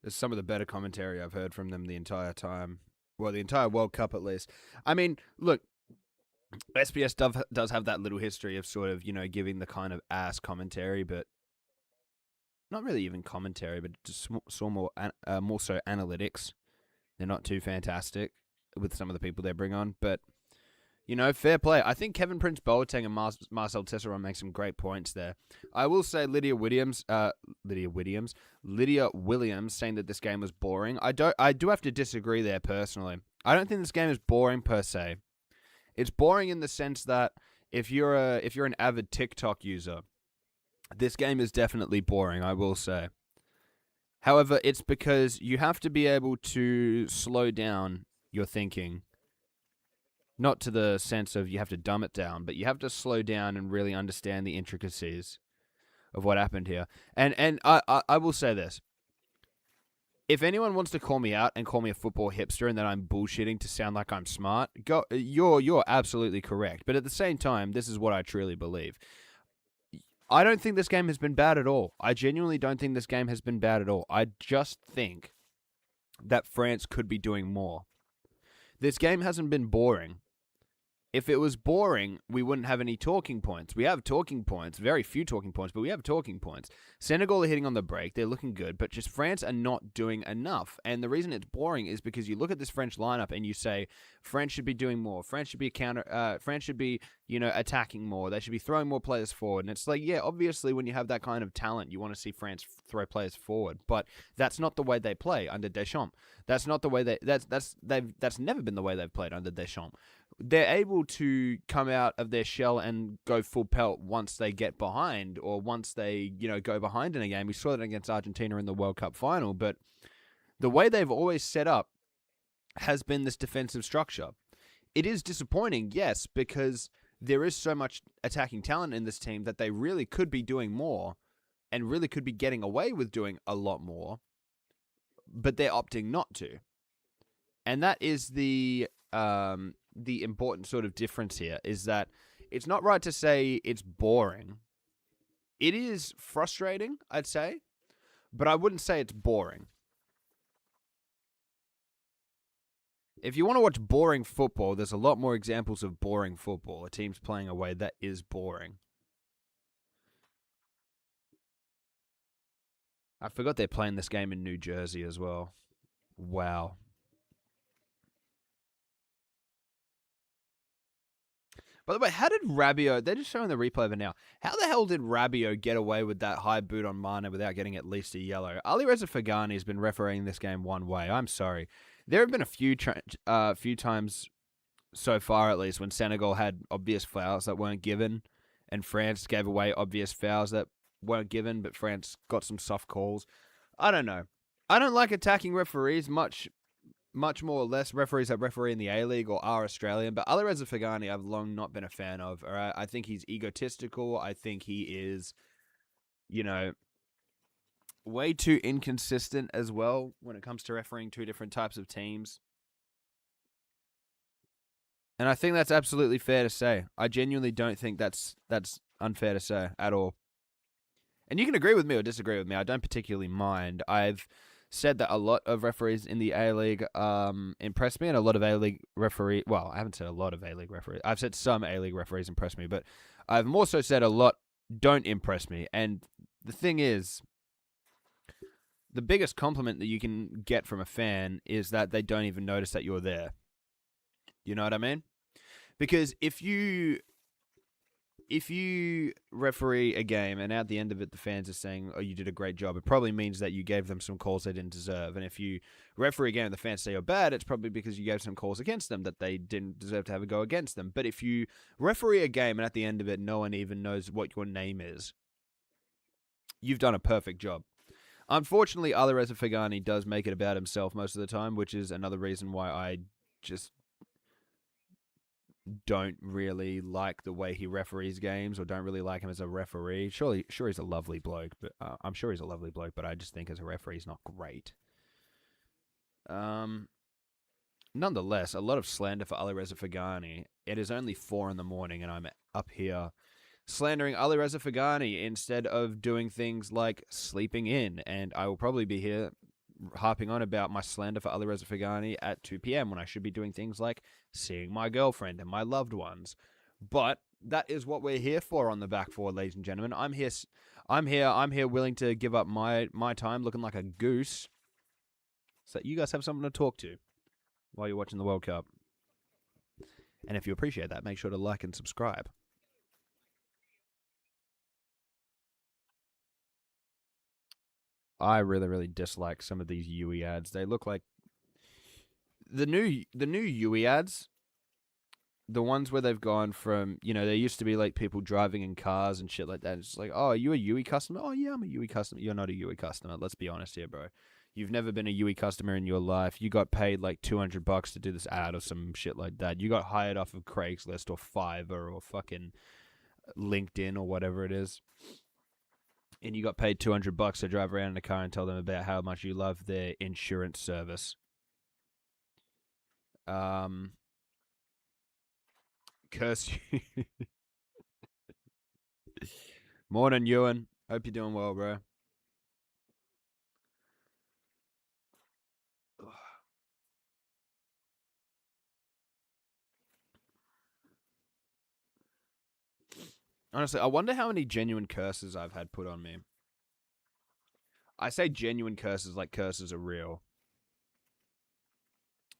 It's some of the better commentary I've heard from them the entire time. Well, the entire World Cup at least. I mean, look, SBS does have that little history of sort of, you know, giving the kind of ass commentary, but not really even commentary, but just more so analytics. They're not too fantastic with some of the people they bring on, but you know, fair play. I think Kevin Prince Boateng and Marcel Tisserand make some great points there. I will say Lydia Williams saying that this game was boring. I do have to disagree there personally. I don't think this game is boring per se. It's boring in the sense that if you're an avid TikTok user, this game is definitely boring, I will say. However, it's because you have to be able to slow down your thinking. Not to the sense of you have to dumb it down, but you have to slow down and really understand the intricacies of what happened here. And I will say this. If anyone wants to call me out and call me a football hipster and that I'm bullshitting to sound like I'm smart, you're absolutely correct. But at the same time, this is what I truly believe. I don't think this game has been bad at all. I genuinely don't think this game has been bad at all. I just think that France could be doing more. This game hasn't been boring. If it was boring, we wouldn't have any talking points. We have talking points, very few talking points, but we have talking points. Senegal are hitting on the break. They're looking good, but just France are not doing enough. And the reason it's boring is because you look at this French lineup and you say France should be doing more. France should be France should be, attacking more. They should be throwing more players forward. And it's like, yeah, obviously when you have that kind of talent, you want to see France throw players forward, but that's not the way they play under Deschamps. That's not the way that's never been the way they've played under Deschamps. They're able to come out of their shell and go full pelt once they get behind, or once they, go behind in a game. We saw that against Argentina in the World Cup final, but the way they've always set up has been this defensive structure. It is disappointing, yes, because there is so much attacking talent in this team that they really could be doing more and really could be getting away with doing a lot more, but they're opting not to. And that is the important sort of difference here, is that it's not right to say it's boring. It is frustrating, I'd say, but I wouldn't say it's boring. If you want to watch boring football, there's a lot more examples of boring football. A team's playing a way that is boring. I forgot they're playing this game in New Jersey as well. Wow. By the way, how did Rabiot... They're just showing the replay of it now. How the hell did Rabiot get away with that high boot on Mane without getting at least a yellow? Alireza Fagani has been refereeing this game one way. I'm sorry. There have been a few times so far, at least, when Senegal had obvious fouls that weren't given, and France gave away obvious fouls that weren't given, but France got some soft calls. I don't know. I don't like attacking referees much more or less. Referees that referee in the A-League or are Australian, but Alireza Fagani I've long not been a fan of. All right? I think he's egotistical. I think he is, way too inconsistent as well when it comes to refereeing two different types of teams. And I think that's absolutely fair to say. I genuinely don't think that's unfair to say at all. And you can agree with me or disagree with me. I don't particularly mind. I've said that a lot of referees in the A-League impress me, and a lot of A-League referees... Well, I haven't said a lot of A-League referees. I've said some A-League referees impress me, but I've more so said a lot don't impress me. And the thing is, the biggest compliment that you can get from a fan is that they don't even notice that you're there. You know what I mean? Because if you referee a game and at the end of it the fans are saying, oh, you did a great job, it probably means that you gave them some calls they didn't deserve. And if you referee a game and the fans say you're bad, it's probably because you gave some calls against them that they didn't deserve to have a go against them. But if you referee a game and at the end of it no one even knows what your name is, you've done a perfect job. Unfortunately, Alireza Fagani does make it about himself most of the time, which is another reason why I just don't really like the way he referees games, or don't really like him as a referee. Sure he's a lovely bloke, but I'm sure he's a lovely bloke, but I just think as a referee he's not great. Nonetheless, a lot of slander for Alireza Fagani. It is only 4 a.m, and I'm up here slandering Alireza Fagani instead of doing things like sleeping in, and I will probably be here harping on about my slander for Alireza Fagani at 2 p.m. when I should be doing things like seeing my girlfriend and my loved ones. But that is what we're here for on the back four, ladies and gentlemen. I'm here willing to give up my time looking like a goose so that you guys have something to talk to while you're watching the World Cup. And if you appreciate that, make sure to like and subscribe. I really, really dislike some of these Yui ads. They look like the new Yui ads. The ones where they've gone from, there used to be like people driving in cars and shit like that. It's like, oh, are you a Yui customer? Oh, yeah, I'm a Yui customer. You're not a Yui customer. Let's be honest here, bro. You've never been a Yui customer in your life. You got paid like $200 to do this ad or some shit like that. You got hired off of Craigslist or Fiverr or fucking LinkedIn or whatever it is. And you got paid $200 to drive around in a car and tell them about how much you love their insurance service. Curse you. Morning, Ewan. Hope you're doing well, bro. Honestly, I wonder how many genuine curses I've had put on me. I say genuine curses like curses are real.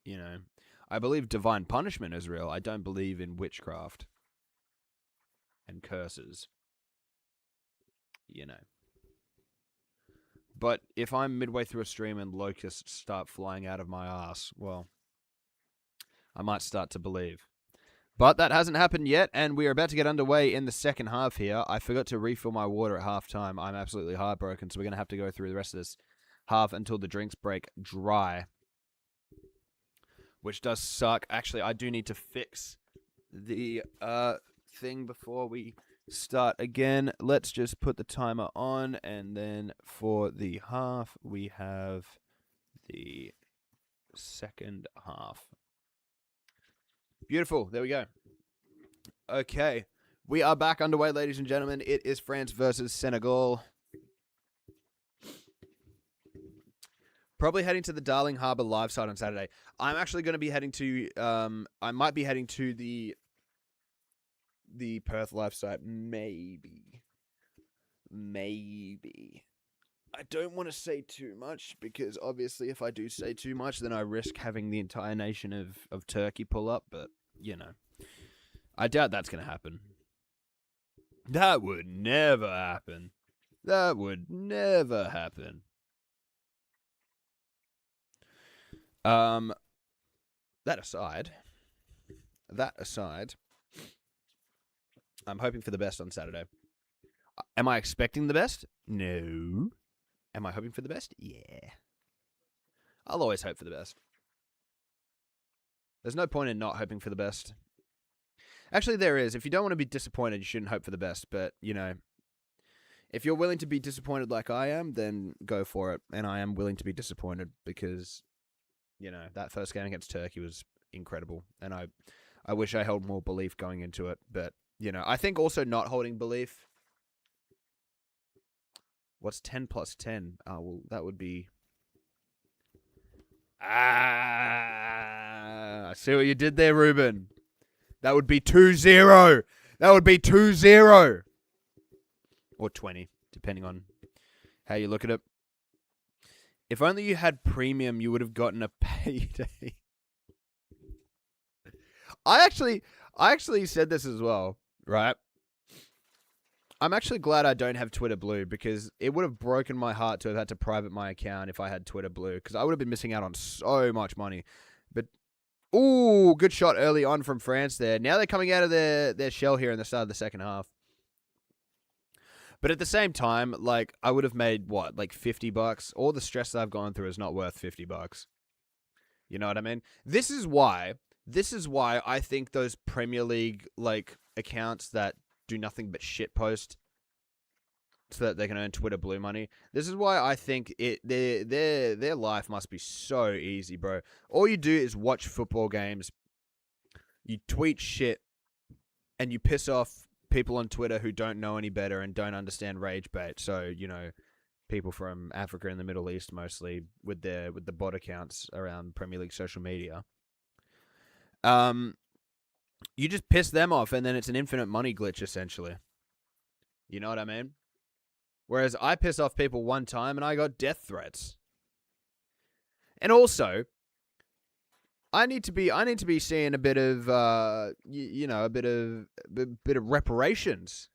You know, I believe divine punishment is real. I don't believe in witchcraft and curses. You know. But if I'm midway through a stream and locusts start flying out of my ass, well, I might start to believe. But that hasn't happened yet, and we are about to get underway in the second half here. I forgot to refill my water at halftime. I'm absolutely heartbroken, so we're going to have to go through the rest of this half until the drinks break dry, which does suck. Actually, I do need to fix the thing before we start again. Let's just put the timer on, and then for the half, we have the second half. Beautiful. There we go. Okay. We are back underway, ladies and gentlemen. It is France versus Senegal. Probably heading to the Darling Harbour live site on Saturday. I'm actually going to be heading to, I might be heading to the Perth live site. Maybe. I don't want to say too much, because obviously if I do say too much, then I risk having the entire nation of Turkey pull up, but, you know. I doubt that's going to happen. That would never happen. That would never happen. That aside, I'm hoping for the best on Saturday. Am I expecting the best? No. Am I hoping for the best? Yeah. I'll always hope for the best. There's no point in not hoping for the best. Actually, there is. If you don't want to be disappointed, you shouldn't hope for the best. But, you know, if you're willing to be disappointed like I am, then go for it. And I am willing to be disappointed because, you know, that first game against Turkey was incredible. And I wish I held more belief going into it. But, you know, I think also not holding belief. What's 10 plus 10? Oh, well, that would be... I see what you did there, Ruben. That would be 2-0. That would be 2-0. Or 20, depending on how you look at it. If only you had premium, you would have gotten a payday. I actually said this as well, right? I'm actually glad I don't have Twitter Blue, because it would have broken my heart to have had to private my account if I had Twitter Blue, because I would have been missing out on so much money. But, ooh, good shot early on from France there. Now they're coming out of their shell here in the start of the second half. But at the same time, like, I would have made, what, like $50? All the stress that I've gone through is not worth $50. You know what I mean? This is why I think those Premier League, like, accounts that do nothing but shitpost so that they can earn Twitter Blue money. This is why I think their life must be so easy, bro. All you do is watch football games, you tweet shit, and you piss off people on Twitter who don't know any better and don't understand rage bait. So, you know, people from Africa and the Middle East mostly with the bot accounts around Premier League social media. You just piss them off, and then it's an infinite money glitch, essentially. You know what I mean? Whereas I piss off people one time, and I got death threats. And also, I need to be seeing a bit of, a bit of reparations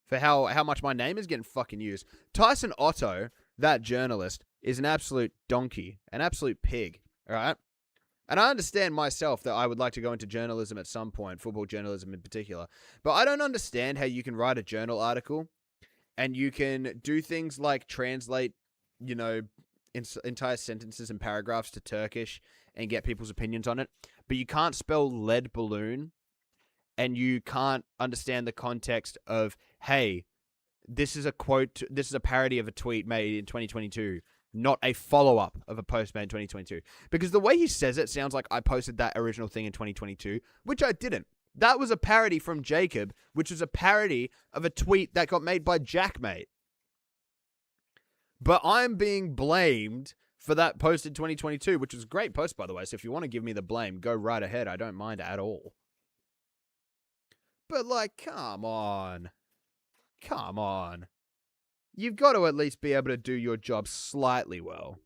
for how much my name is getting fucking used. Tyson Otto, that journalist, is an absolute donkey, an absolute pig. All right. And I understand myself that I would like to go into journalism at some point, football journalism in particular. But I don't understand how you can write a journal article and you can do things like translate, you know, entire sentences and paragraphs to Turkish and get people's opinions on it. But you can't spell lead balloon, and you can't understand the context of, hey, this is a quote, this is a parody of a tweet made in 2022. Not a follow-up of a post made in 2022. Because the way he says it sounds like I posted that original thing in 2022, which I didn't. That was a parody from Jacob, which was a parody of a tweet that got made by Jackmate. But I'm being blamed for that post in 2022, which was a great post, by the way. So if you want to give me the blame, go right ahead. I don't mind at all. But, like, come on. Come on. You've got to at least be able to do your job slightly well.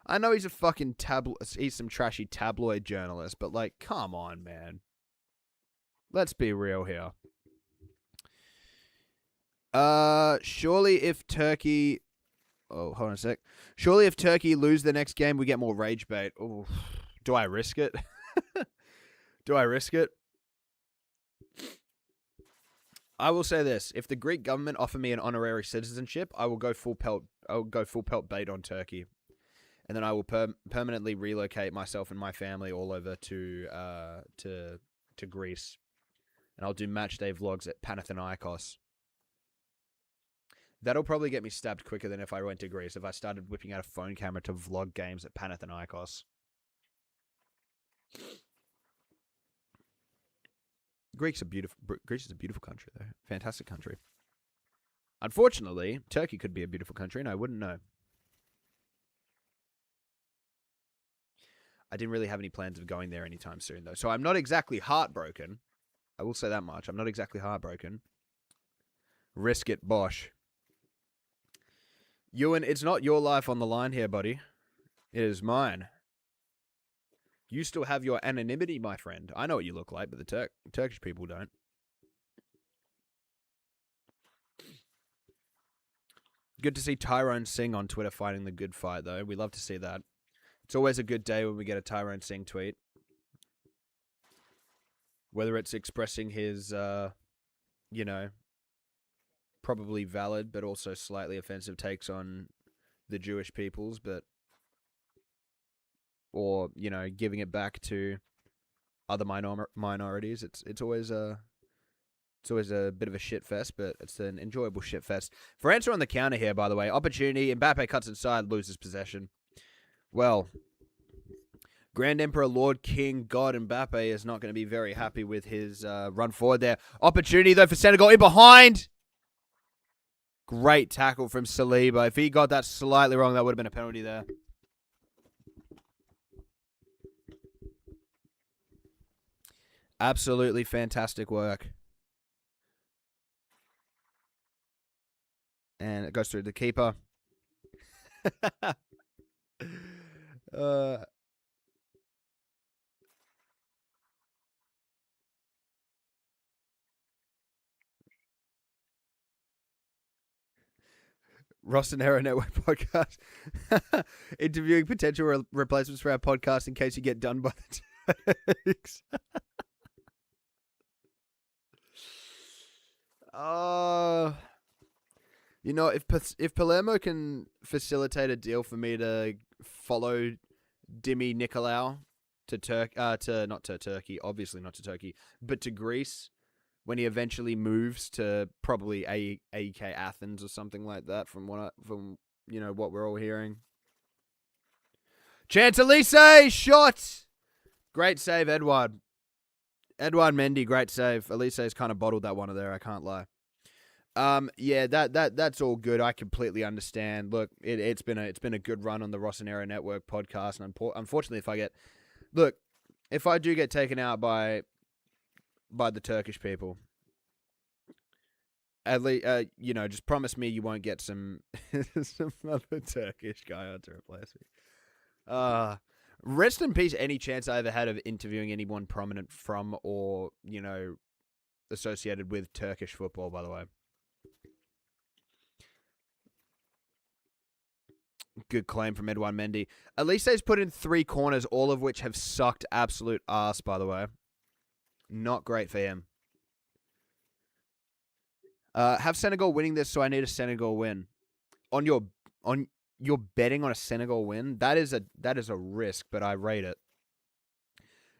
I know he's a fucking he's some trashy tabloid journalist, but like, come on, man. Let's be real here. Surely if Turkey... Oh, hold on a sec. Surely if Turkey lose the next game, we get more rage bait. Oh, do I risk it? Do I risk it? I will say this: if the Greek government offer me an honorary citizenship, I will go full pelt. I will go full pelt bait on Turkey, and then I will permanently relocate myself and my family all over to Greece, and I'll do match day vlogs at Panathinaikos. That'll probably get me stabbed quicker than if I went to Greece. If I started whipping out a phone camera to vlog games at Panathinaikos. Greece is a beautiful country, though. Fantastic country. Unfortunately, Turkey could be a beautiful country, and I wouldn't know. I didn't really have any plans of going there anytime soon, though. So I'm not exactly heartbroken. I will say that much. I'm not exactly heartbroken. Risk it, Bosch. Ewan, it's not your life on the line here, buddy. It is mine. You still have your anonymity, my friend. I know what you look like, but the Turkish people don't. Good to see Tyrone Singh on Twitter fighting the good fight, though. We love to see that. It's always a good day when we get a Tyrone Singh tweet. Whether it's expressing his, probably valid but also slightly offensive takes on the Jewish peoples, or giving it back to other minorities. It's always a bit of a shit fest, but it's an enjoyable shit fest. For answer on the counter here, by the way, opportunity. Mbappe cuts inside, loses possession. Well, Grand Emperor, Lord King, God Mbappe is not going to be very happy with his run forward there. Opportunity though for Senegal in behind. Great tackle from Saliba. If he got that slightly wrong, that would have been a penalty there. Absolutely fantastic work. And it goes through the keeper. Rossonero Network podcast. Interviewing potential replacements for our podcast in case you get done by the Turks. If Palermo can facilitate a deal for me to follow Dimi Nicolau to not to Turkey, obviously not to Turkey, but to Greece when he eventually moves to probably AEK Athens or something like that, from what we're all hearing. Chance Elise shot. Great save, Edouard. Edouard Mendy, great save. Elise's kind of bottled that one there, I can't lie. Yeah, that's all good. I completely understand. Look, it's been a good run on the Rossonero Network podcast, and unfortunately, if I do get taken out by the Turkish people, at least just promise me you won't get some other Turkish guy on to replace me. Rest in peace. Any chance I ever had of interviewing anyone prominent from or associated with Turkish football, by the way. Good claim from Edouard Mendy. Elise's put in 3 corners, all of which have sucked absolute ass, by the way. Not great for him. Have Senegal winning this, so I need a Senegal win. On your betting on a Senegal win, that is a risk, but I rate it.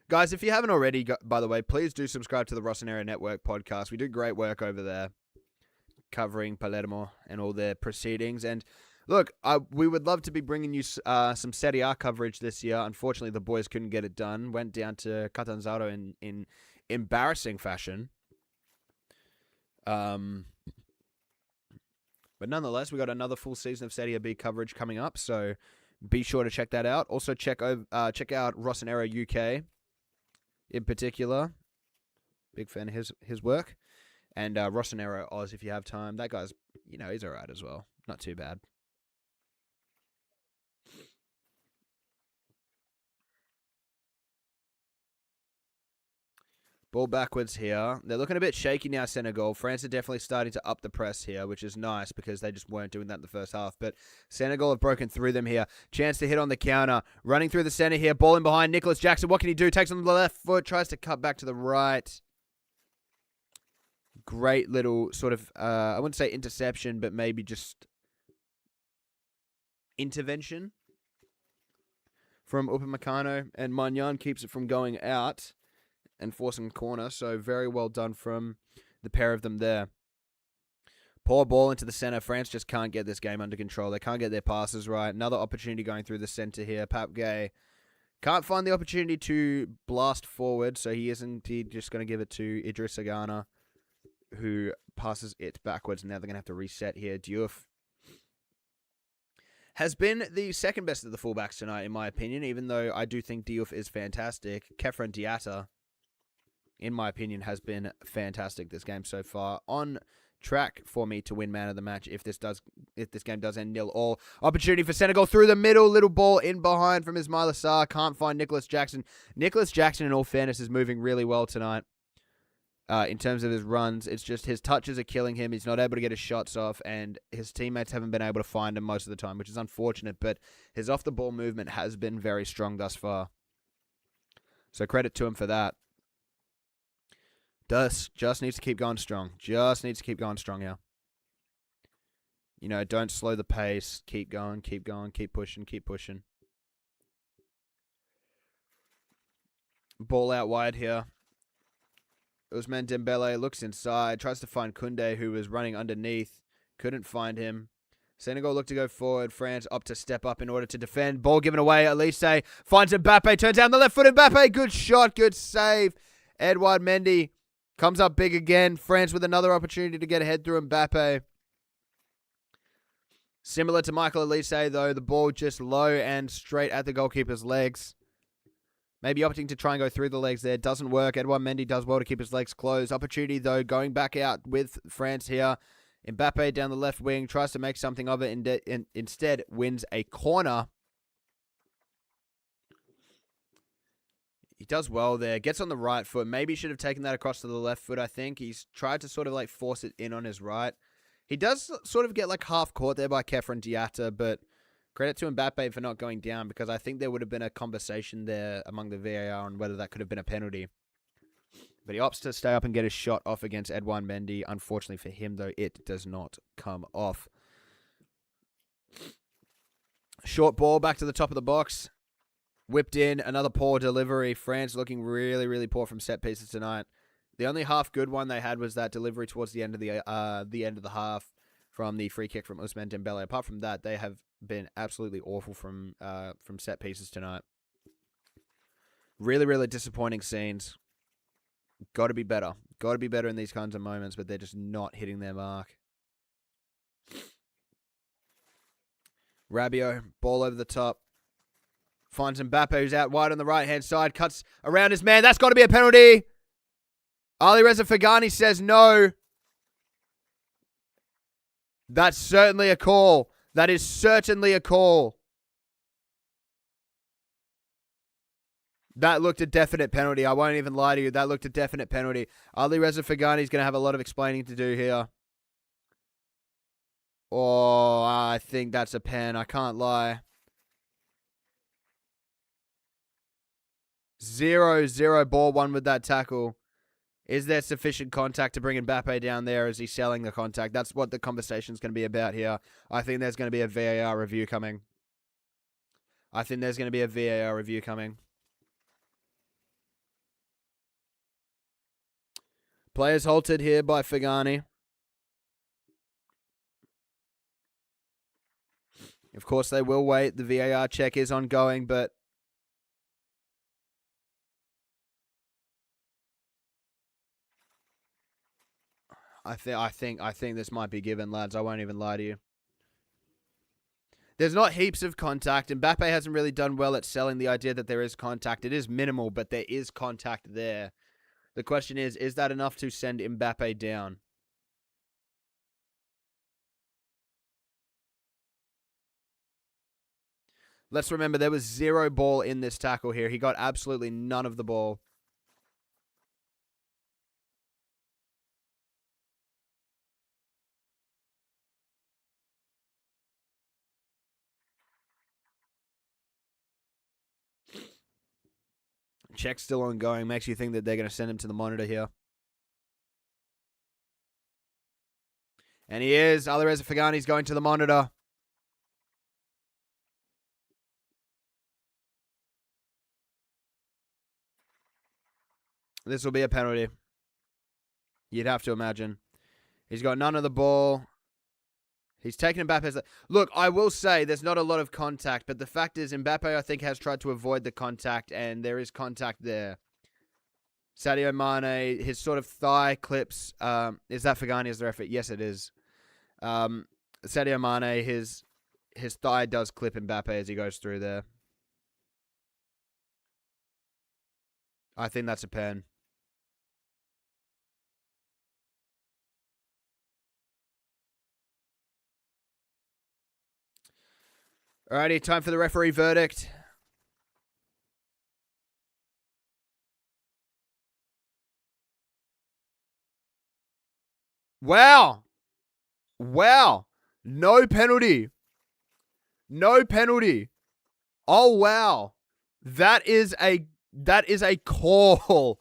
Guys, if you haven't already, by the way, please do subscribe to the Rossonero Network podcast. We do great work over there, covering Palermo and all their proceedings. And look, we would love to be bringing you some Serie A coverage this year. Unfortunately, the boys couldn't get it done. Went down to Catanzaro in embarrassing fashion. But nonetheless, we got another full season of Serie B coverage coming up, so be sure to check that out. Also, check out Rossonero UK in particular. Big fan of his work. And Rossonero Oz, if you have time. That guy's, he's all right as well. Not too bad. Ball backwards here. They're looking a bit shaky now, Senegal. France are definitely starting to up the press here, which is nice because they just weren't doing that in the first half. But Senegal have broken through them here. Chance to hit on the counter. Running through the center here. Ball in behind Nicholas Jackson. What can he do? Takes on the left foot. Tries to cut back to the right. Great little sort of, I wouldn't say interception, but maybe just intervention from Upamecano. And Magnan keeps it from going out and forcing a corner. So very well done from the pair of them there. Poor ball into the center. France just can't get this game under control. They can't get their passes right. Another opportunity going through the center here. Pap Gay can't find the opportunity to blast forward. So he just going to give it to Idris Agana, who passes it backwards. Now they're going to have to reset here. Diouf has been the second best of the fullbacks tonight, in my opinion, even though I do think Diouf is fantastic. Kefren Diatta, in my opinion, has been fantastic this game so far. On track for me to win man of the match if this game does end 0-0. Opportunity for Senegal through the middle. Little ball in behind from Ismaila Sarr. Can't find Nicholas Jackson. Nicholas Jackson, in all fairness, is moving really well tonight. In terms of his runs, it's just his touches are killing him. He's not able to get his shots off, and his teammates haven't been able to find him most of the time, which is unfortunate, but his off-the-ball movement has been very strong thus far. So credit to him for that. Just needs to keep going strong. Just needs to keep going strong here. Don't slow the pace. Keep going, keep pushing, keep pushing. Ball out wide here. Ousmane Dembele looks inside, tries to find Koundé, who was running underneath. Couldn't find him. Senegal look to go forward. France opt to step up in order to defend. Ball given away. Elise finds Mbappe, turns down the left foot. Mbappe, good shot, good save. Edouard Mendy comes up big again. France with another opportunity to get ahead through Mbappe. Similar to Michael Elise, though, the ball just low and straight at the goalkeeper's legs. Maybe opting to try and go through the legs there. Doesn't work. Edouard Mendy does well to keep his legs closed. Opportunity, though, going back out with France here. Mbappe down the left wing. Tries to make something of it. Instead, wins a corner. He does well there. Gets on the right foot. Maybe should have taken that across to the left foot, I think. He's tried to sort of force it in on his right. He does sort of get half caught there by Kefren Diatta, but credit to Mbappe for not going down, because I think there would have been a conversation there among the VAR on whether that could have been a penalty. But he opts to stay up and get his shot off against Edouard Mendy. Unfortunately for him, though, it does not come off. Short ball back to the top of the box. Whipped in. Another poor delivery. France looking really, really poor from set pieces tonight. The only half good one they had was that delivery towards the end of the half from the free kick from Ousmane Dembele. Apart from that, they have been absolutely awful from set pieces tonight. Really, really disappointing scenes. Got to be better. Got to be better in these kinds of moments, but they're just not hitting their mark. Rabiot, ball over the top. Finds Mbappe, who's out wide on the right-hand side. Cuts around his man. That's got to be a penalty. Ali Reza Fagani says no. That's certainly a call. That is certainly a call. That looked a definite penalty. I won't even lie to you. That looked a definite penalty. Ali Reza Fagani is going to have a lot of explaining to do here. Oh, I think that's a pen. I can't lie. 0-0 ball one with that tackle. Is there sufficient contact to bring Mbappe down there? Is he selling the contact? That's what the conversation's going to be about here. I think there's going to be a VAR review coming. Players halted here by Fagani. Of course, they will wait. The VAR check is ongoing, but I think this might be given, lads. I won't even lie to you. There's not heaps of contact. Mbappe hasn't really done well at selling the idea that there is contact. It is minimal, but there is contact there. The question is that enough to send Mbappe down? Let's remember there was 0 ball in this tackle here. He got absolutely none of the ball. Check's still ongoing. Makes you think that they're going to send him to the monitor here. And he is. Alireza Fagani's going to the monitor. This will be a penalty. You'd have to imagine. He's got none of the ball. He's taken Mbappe's... Look, I will say there's not a lot of contact, but the fact is Mbappe, I think, has tried to avoid the contact, and there is contact there. Sadio Mane, his sort of thigh clips... is that Fagani as the referee? Yes, it is. Sadio Mane, his thigh does clip Mbappe as he goes through there. I think that's a pen. Alrighty, time for the referee verdict. Wow. Wow. No penalty. No penalty. Oh, wow. That is a call.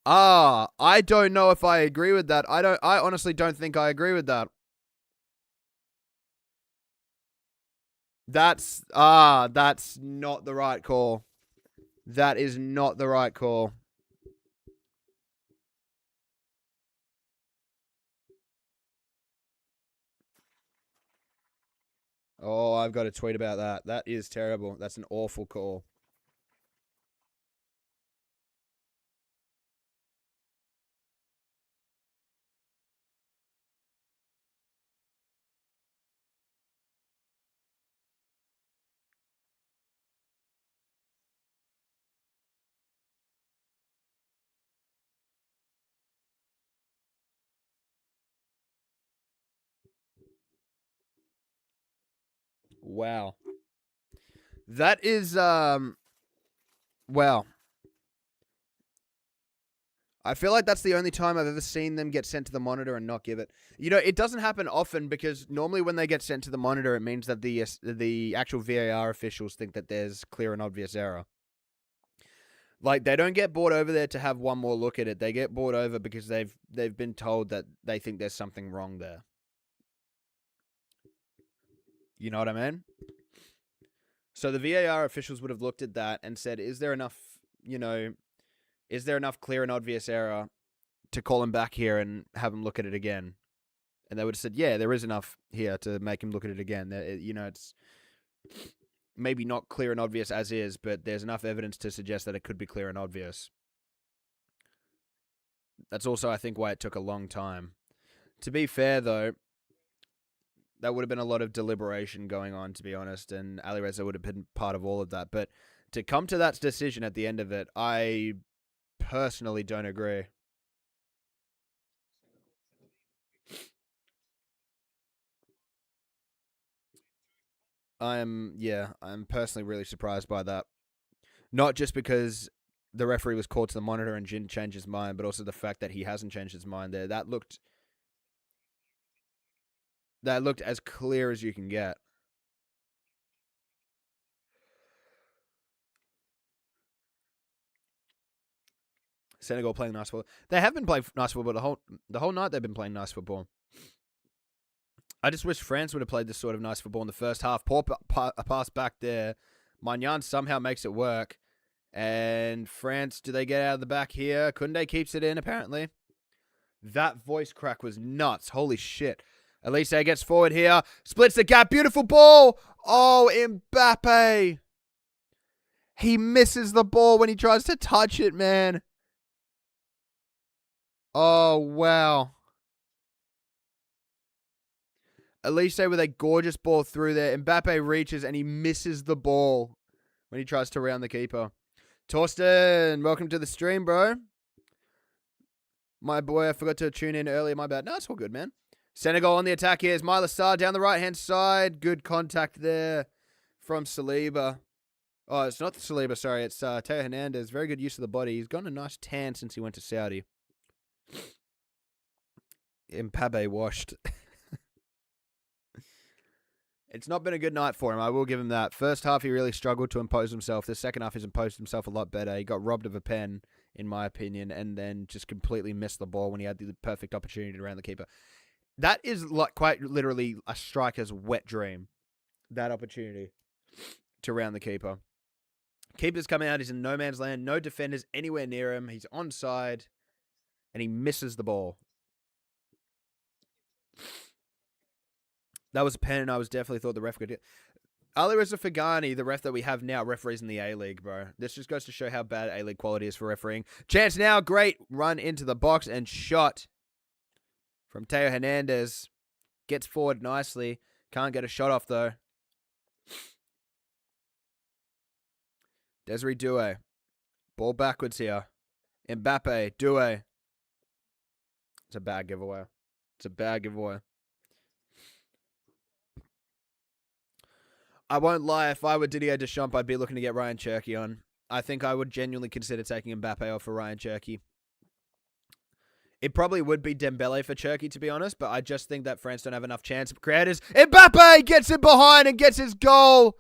I don't know if I agree with that. I honestly don't think I agree with that. That's not the right call. That is not the right call. Oh, I've got a tweet about that. That is terrible. That's an awful call. Wow. That is wow. I feel like that's the only time I've ever seen them get sent to the monitor and not give it. You know, it doesn't happen often because normally when they get sent to the monitor, it means that the actual VAR officials think that there's clear and obvious error. Like, they don't get brought over there to have one more look at it. They get brought over because they've been told that they think there's something wrong there. You know what I mean? So the VAR officials would have looked at that and said, is there enough clear and obvious error to call him back here and have him look at it again? And they would have said, yeah, there is enough here to make him look at it again. It's maybe not clear and obvious as is, but there's enough evidence to suggest that it could be clear and obvious. That's also, I think, why it took a long time. To be fair, though, that would have been a lot of deliberation going on, to be honest, and Alireza would have been part of all of that. But to come to that decision at the end of it, I personally don't agree. I'm personally really surprised by that. Not just because the referee was called to the monitor and didn't change his mind, but also the fact that he hasn't changed his mind there. That looked as clear as you can get. Senegal playing nice football. They have been playing nice football the whole night. They've been playing nice football. I just wish France would have played this sort of nice football in the first half. Poor pass back there. Magnan somehow makes it work. And France, do they get out of the back here? Koundé keeps it in, apparently. That voice crack was nuts. Holy shit. Elise gets forward here. Splits the gap. Beautiful ball. Oh, Mbappe. He misses the ball when he tries to touch it, man. Oh, wow. Elise with a gorgeous ball through there. Mbappe reaches and he misses the ball when he tries to round the keeper. Torsten, welcome to the stream, bro. My boy, I forgot to tune in earlier. My bad. No, it's all good, man. Senegal on the attack here. Is Myla Sarr down the right-hand side. Good contact there from Saliba. Oh, it's not the Saliba, sorry. It's Teo Hernandez. Very good use of the body. He's gotten a nice tan since he went to Saudi. Mbappe washed. It's not been a good night for him. I will give him that. First half, he really struggled to impose himself. The second half, he's imposed himself a lot better. He got robbed of a pen, in my opinion, and then just completely missed the ball when he had the perfect opportunity to round the keeper. That is like quite literally a striker's wet dream. That opportunity to round the keeper. Keeper's coming out. He's in no man's land. No defenders anywhere near him. He's onside, and he misses the ball. That was a pen, and I was definitely thought the ref could. Ali Reza Fagani, the ref that we have now, referees in the A-League, bro. This just goes to show how bad A-League quality is for refereeing. Chance now, great run into the box and shot from Teo Hernandez. Gets forward nicely. Can't get a shot off, though. Desiree Doué. Ball backwards here. Mbappe, Doué. It's a bad giveaway. It's a bad giveaway. I won't lie, if I were Didier Deschamps, I'd be looking to get Ryan Cherky on. I think I would genuinely consider taking Mbappe off for Ryan Cherky. It probably would be Dembele for Cherky, to be honest, but I just think that France don't have enough chance of creators. Mbappe gets it behind and gets his goal.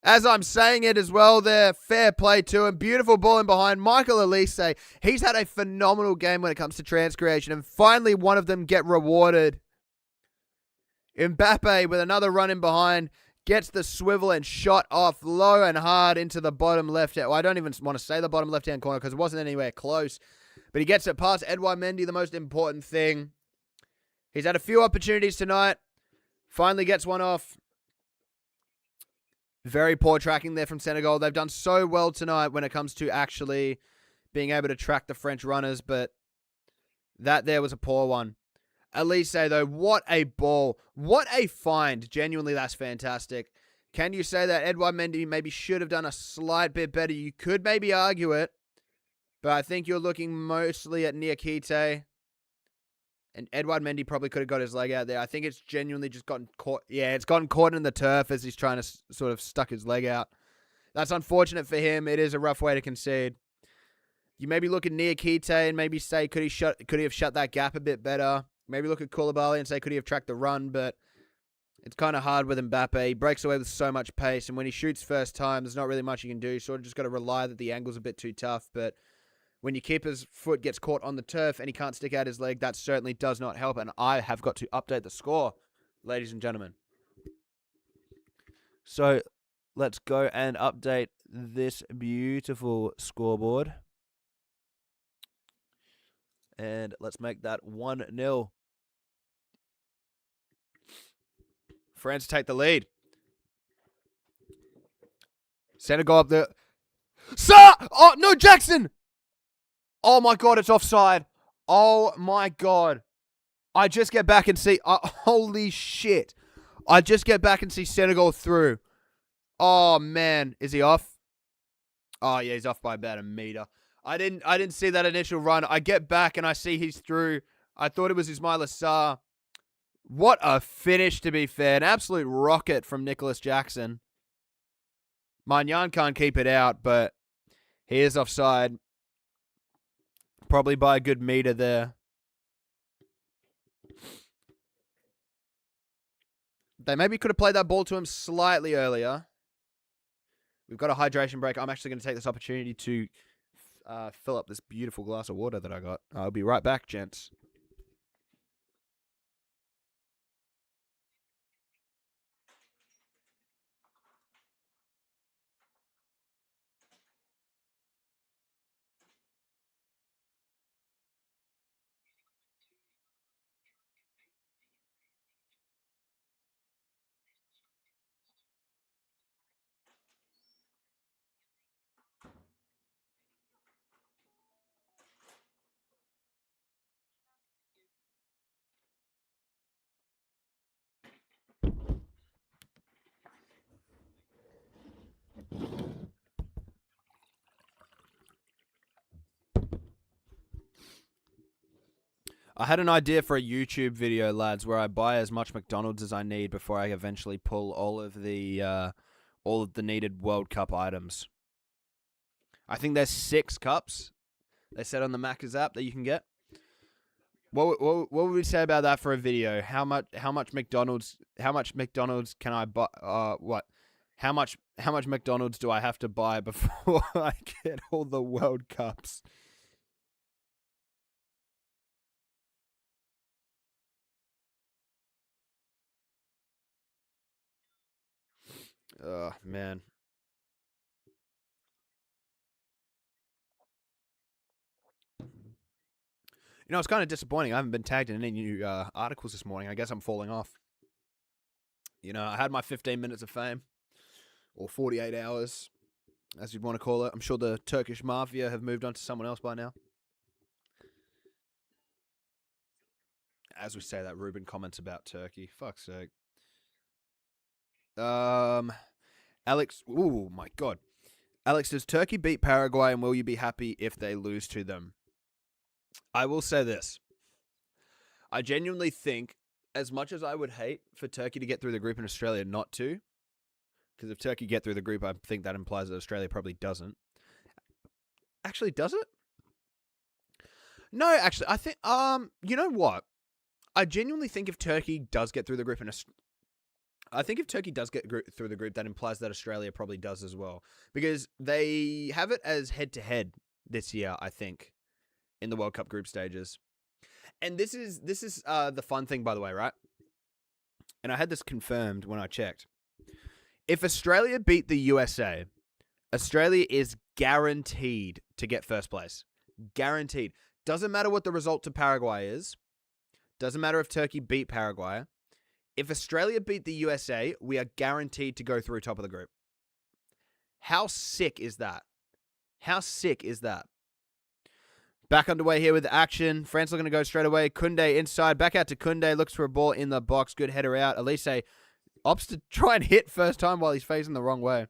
As I'm saying it as well there, fair play to him. Beautiful ball in behind. Michael Elise, he's had a phenomenal game when it comes to trans creation, and finally one of them get rewarded. Mbappe with another run in behind. Gets the swivel and shot off low and hard into the bottom left hand. Well, I don't even want to say the bottom left-hand corner because it wasn't anywhere close. But he gets it past Edouard Mendy, the most important thing. He's had a few opportunities tonight. Finally gets one off. Very poor tracking there from Senegal. They've done so well tonight when it comes to actually being able to track the French runners, but that there was a poor one. Elise, though, what a ball. What a find. Genuinely, that's fantastic. Can you say that Edouard Mendy maybe should have done a slight bit better? You could maybe argue it, but I think you're looking mostly at Niakite. And Edouard Mendy probably could have got his leg out there. I think it's genuinely just gotten caught. Yeah, it's gotten caught in the turf as he's trying to sort of stuck his leg out. That's unfortunate for him. It is a rough way to concede. You maybe look at Niakite and maybe say, could he have shut that gap a bit better? Maybe look at Koulibaly and say, could he have tracked the run? But it's kind of hard with Mbappe. He breaks away with so much pace. And when he shoots first time, there's not really much you can do. Sort of just got to rely that the angle's a bit too tough. But when your keeper's foot gets caught on the turf and he can't stick out his leg, that certainly does not help. And I have got to update the score, ladies and gentlemen. So let's go and update this beautiful scoreboard. And let's make that 1-0. France take the lead. Senegal up there. Sir! Oh, no, Jackson! Oh, my God, it's offside. Oh, my God. I just get back and see... holy shit. I just get back and see Senegal through. Oh, man. Is he off? Oh, yeah, he's off by about a meter. I didn't see that initial run. I get back and I see he's through. I thought it was Ismail Assar. What a finish, to be fair. An absolute rocket from Nicholas Jackson. Magnan can't keep it out, but he is offside. Probably by a good meter there. They maybe could have played that ball to him slightly earlier. We've got a hydration break. I'm actually going to take this opportunity to fill up this beautiful glass of water that I got. I'll be right back, gents. I had an idea for a YouTube video, lads, where I buy as much McDonald's as I need before I eventually pull all of the all of the needed World Cup items. I think there's 6 cups they said on the Macca's app that you can get. What would we say about that for a video? How much McDonald's can I buy? How much McDonald's do I have to buy before I get all the World Cups? Oh man. You know, it's kind of disappointing. I haven't been tagged in any new articles this morning. I guess I'm falling off. You know, I had my 15 minutes of fame, or 48 hours, as you'd want to call it. I'm sure the Turkish mafia have moved on to someone else by now. As we say that, Ruben comments about Turkey. Fuck's sake. Alex. Oh my god. Alex, does Turkey beat Paraguay, and will you be happy if they lose to them? I will say this. I genuinely think, as much as I would hate for Turkey to get through the group and Australia not to, because if Turkey get through the group, I think that implies that Australia probably doesn't. Actually, does it? No, actually, I think, you know what? I genuinely think if Turkey does get through the group, I think if Turkey does get through the group, that implies that Australia probably does as well, because they have it as head-to-head this year, I think, in the World Cup group stages. And this is the fun thing, by the way, right? And I had this confirmed when I checked. If Australia beat the USA, Australia is guaranteed to get first place. Guaranteed. Doesn't matter what the result to Paraguay is. Doesn't matter if Turkey beat Paraguay. If Australia beat the USA, we are guaranteed to go through top of the group. How sick is that? How sick is that? Back underway here with action. France looking to go straight away. Koundé inside. Back out to Koundé. Looks for a ball in the box. Good header out. Elise opts to try and hit first time while he's facing the wrong way.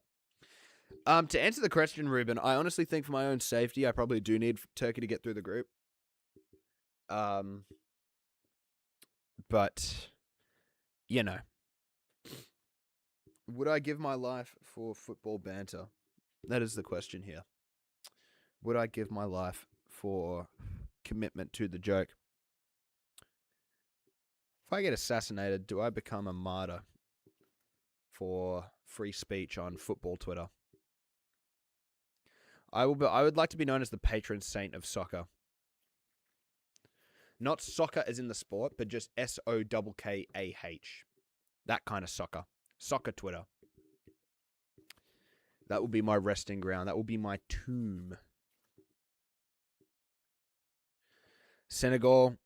To answer the question, Ruben, I honestly think for my own safety, I probably do need Turkey to get through the group. But, you know. Would I give my life for football banter? That is the question here. Would I give my life for commitment to the joke? If I get assassinated, do I become a martyr for free speech on football Twitter? I would like to be known as the patron saint of soccer. Not soccer as in the sport, but just SOKKAH. That kind of soccer. Soccer Twitter. That will be my resting ground. That will be my tomb. Senegal.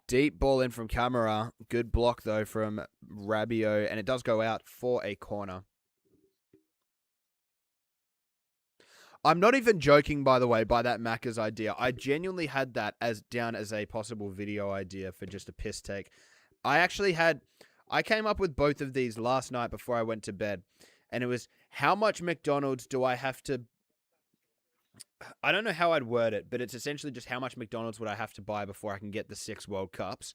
Deep ball in from Camara. Good block, though, from Rabiot. And it does go out for a corner. I'm not even joking, by the way, by that Macca's idea. I genuinely had that down as a possible video idea for just a piss take. I came up with both of these last night before I went to bed. And it was, how much McDonald's do I have to... I don't know how I'd word it, but it's essentially just how much McDonald's would I have to buy before I can get the 6 World Cups.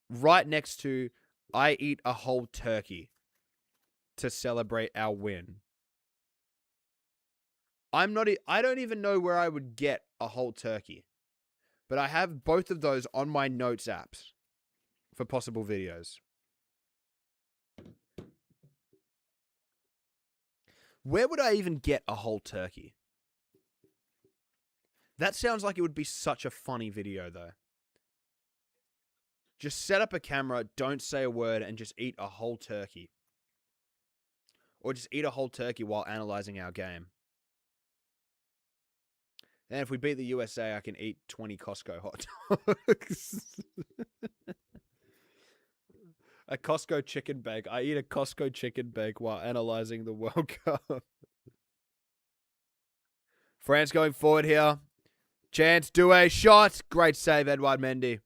Right next to, I eat a whole turkey to celebrate our win. I don't even know where I would get a whole turkey. But I have both of those on my notes apps for possible videos. Where would I even get a whole turkey? That sounds like it would be such a funny video, though. Just set up a camera, don't say a word, and just eat a whole turkey. Or just eat a whole turkey while analyzing our game. And if we beat the USA, I can eat 20 Costco hot dogs. A Costco chicken bake. I eat a Costco chicken bake while analyzing the World Cup. France going forward here. Chance, do a shot. Great save, Edouard Mendy.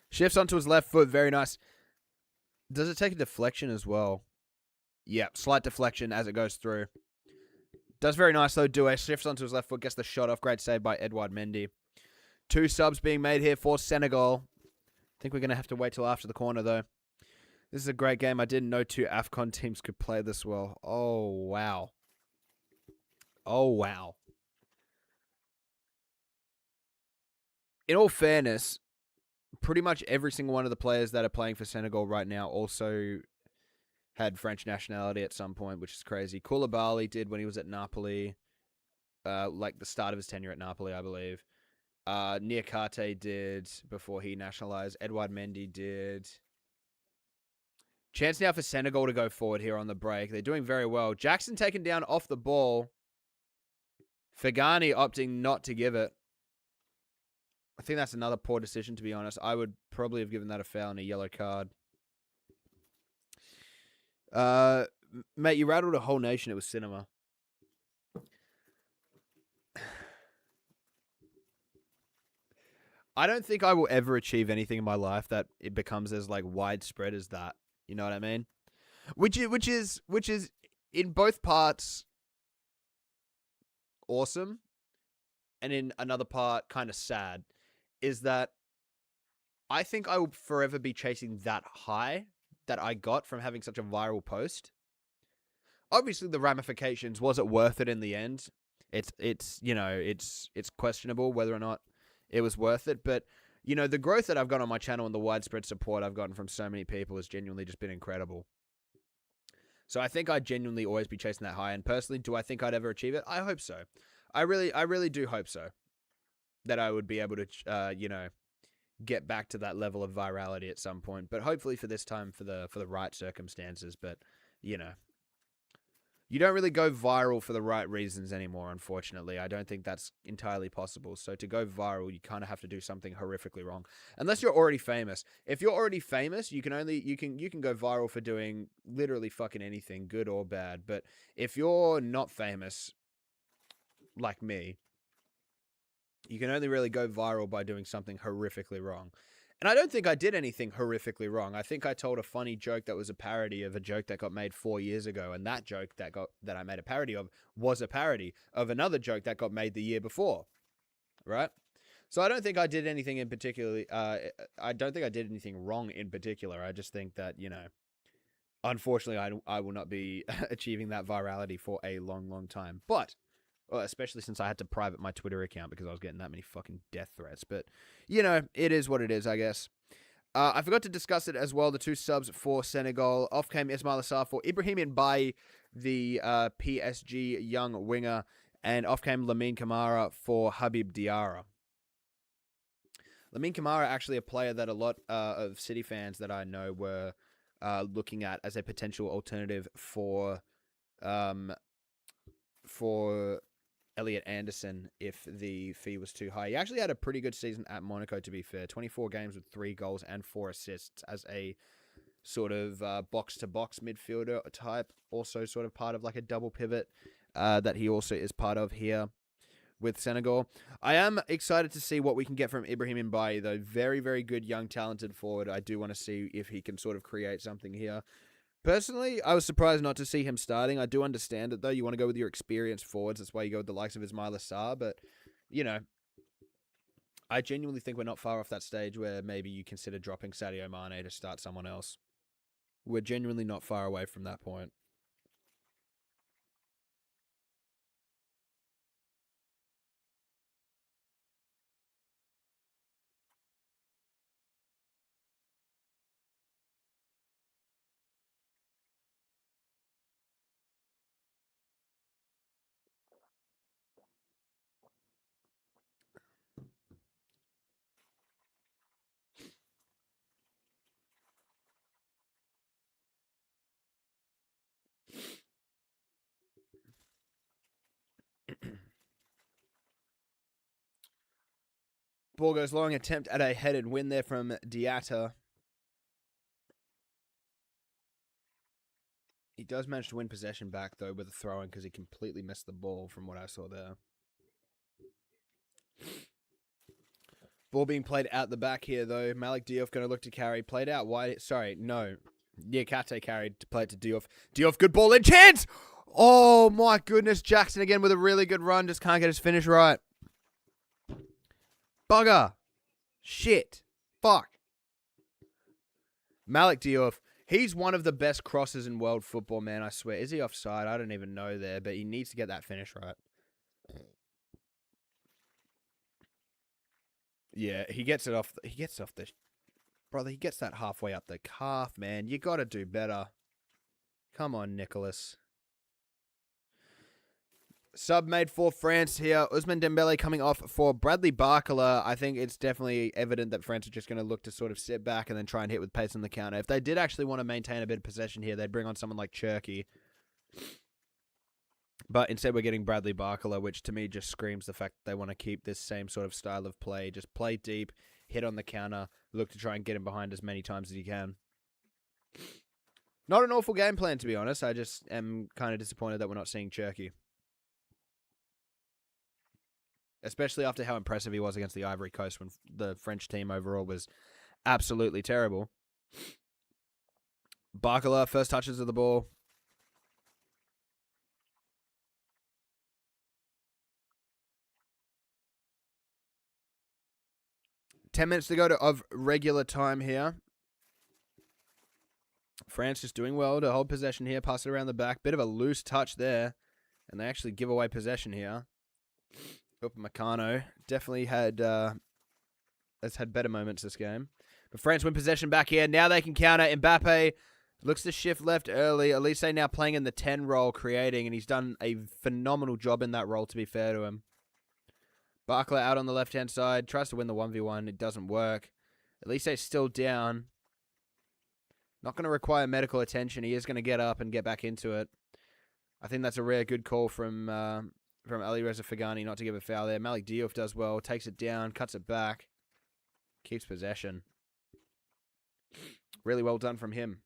Shifts onto his left foot. Very nice. Does it take a deflection as well? Yeah, slight deflection as it goes through. Does very nice, though. Doué shifts onto his left foot. Gets the shot off. Great save by Edouard Mendy. 2 subs being made here for Senegal. I think we're going to have to wait till after the corner, though. This is a great game. I didn't know 2 AFCON teams could play this well. Oh, wow. Oh, wow. In all fairness, pretty much every single one of the players that are playing for Senegal right now also had French nationality at some point, which is crazy. Koulibaly did when he was at Napoli, like the start of his tenure at Napoli, I believe. Niakate did before he nationalized. Edouard Mendy did. Chance now for Senegal to go forward here on the break. They're doing very well. Jackson taken down off the ball. Fagani opting not to give it. I think that's another poor decision, to be honest. I would probably have given that a foul and a yellow card. Mate, you rattled a whole nation. It was cinema. I don't think I will ever achieve anything in my life that it becomes as like widespread as that. You know what I mean? Which is in both parts awesome, and in another part kind of sad. Is that I think I will forever be chasing that high that I got from having such a viral post. Obviously, the ramifications, was it worth it in the end? It's questionable whether or not it was worth it. But, the growth that I've got on my channel and the widespread support I've gotten from so many people has genuinely just been incredible. So I think I'd genuinely always be chasing that high. And personally, do I think I'd ever achieve it? I hope so. I really do hope so. That I would be able to, get back to that level of virality at some point. But hopefully for this time, for the right circumstances. But, you don't really go viral for the right reasons anymore, unfortunately. I don't think that's entirely possible. So to go viral, you kind of have to do something horrifically wrong. Unless you're already famous. If you're already famous, you can go viral for doing literally fucking anything, good or bad. But if you're not famous, like me, you can only really go viral by doing something horrifically wrong. And I don't think I did anything horrifically wrong. I think I told a funny joke that was a parody of a joke that got made 4 years ago, and that joke that I made a parody of was a parody of another joke that got made the year before, right? So I don't think I did anything in particularly. I don't think I did anything wrong in particular. I just think that unfortunately, I will not be achieving that virality for a long, long time. But well, especially since I had to private my Twitter account because I was getting that many fucking death threats. But, it is what it is, I guess. I forgot to discuss it as well, the 2 subs for Senegal. Off came Ismail Assar for Ibrahim Mbaye, the PSG young winger. And off came Lamine Camara for Habib Diarra. Lamine Camara, actually a player that a lot of City fans that I know were looking at as a potential alternative for Elliot Anderson if the fee was too high. He actually had a pretty good season at Monaco, to be fair. 24 games with 3 goals and 4 assists as a sort of box-to-box midfielder type. Also sort of part of like a double pivot that he also is part of here with Senegal. I am excited to see what we can get from Ibrahim Mbaye, though. Very, very good, young, talented forward. I do want to see if he can sort of create something here. Personally, I was surprised not to see him starting. I do understand it, though. You want to go with your experienced forwards. That's why you go with the likes of Ismail Assar. But, I genuinely think we're not far off that stage where maybe you consider dropping Sadio Mane to start someone else. We're genuinely not far away from that point. Ball goes long, attempt at a headed win there from Diatta. He does manage to win possession back, though, with a throw-in because he completely missed the ball from what I saw there. Ball being played out the back here, though. Malik Diouf going to look to carry. Played out wide. Sorry, no. Niakate carried to play it to Diouf. Diouf, good ball in. Chance! Oh, my goodness. Jackson again with a really good run. Just can't get his finish right. Bugger. Shit. Fuck. Malik Diouf He's one of the best crosses in world football, man, I swear. Is he offside? I don't even know there, but he needs to get that finish right. Yeah, he gets it off. He gets it off the... Brother, he gets that halfway up the calf, man. You got to do better. Come on, Nicholas. Sub made for France here. Ousmane Dembele coming off for Bradley Barcola. I think it's definitely evident that France are just going to look to sort of sit back and then try and hit with pace on the counter. If they did actually want to maintain a bit of possession here, they'd bring on someone like Cherky. But instead we're getting Bradley Barcola, which to me just screams the fact that they want to keep this same sort of style of play. Just play deep, hit on the counter, look to try and get him behind as many times as you can. Not an awful game plan, to be honest. I just am kind of disappointed that we're not seeing Cherky. Especially after how impressive he was against the Ivory Coast when the French team overall was absolutely terrible. Barcola, first touches of the ball. Ten minutes to go of regular time here. France just doing well to hold possession here, pass it around the back. Bit of a loose touch there, and they actually give away possession here. Upamecano definitely has had better moments this game. But France win possession back here. Now they can counter. Mbappe looks to shift left early. Elise now playing in the 10 role, creating, and he's done a phenomenal job in that role, to be fair to him. Barcola out on the left-hand side. Tries to win the 1v1. It doesn't work. Elise's still down. Not going to require medical attention. He is going to get up and get back into it. I think that's a rare good call from Ali Reza Fagani not to give a foul there. Malik Diouf does well. Takes it down. Cuts it back. Keeps possession. Really well done from him.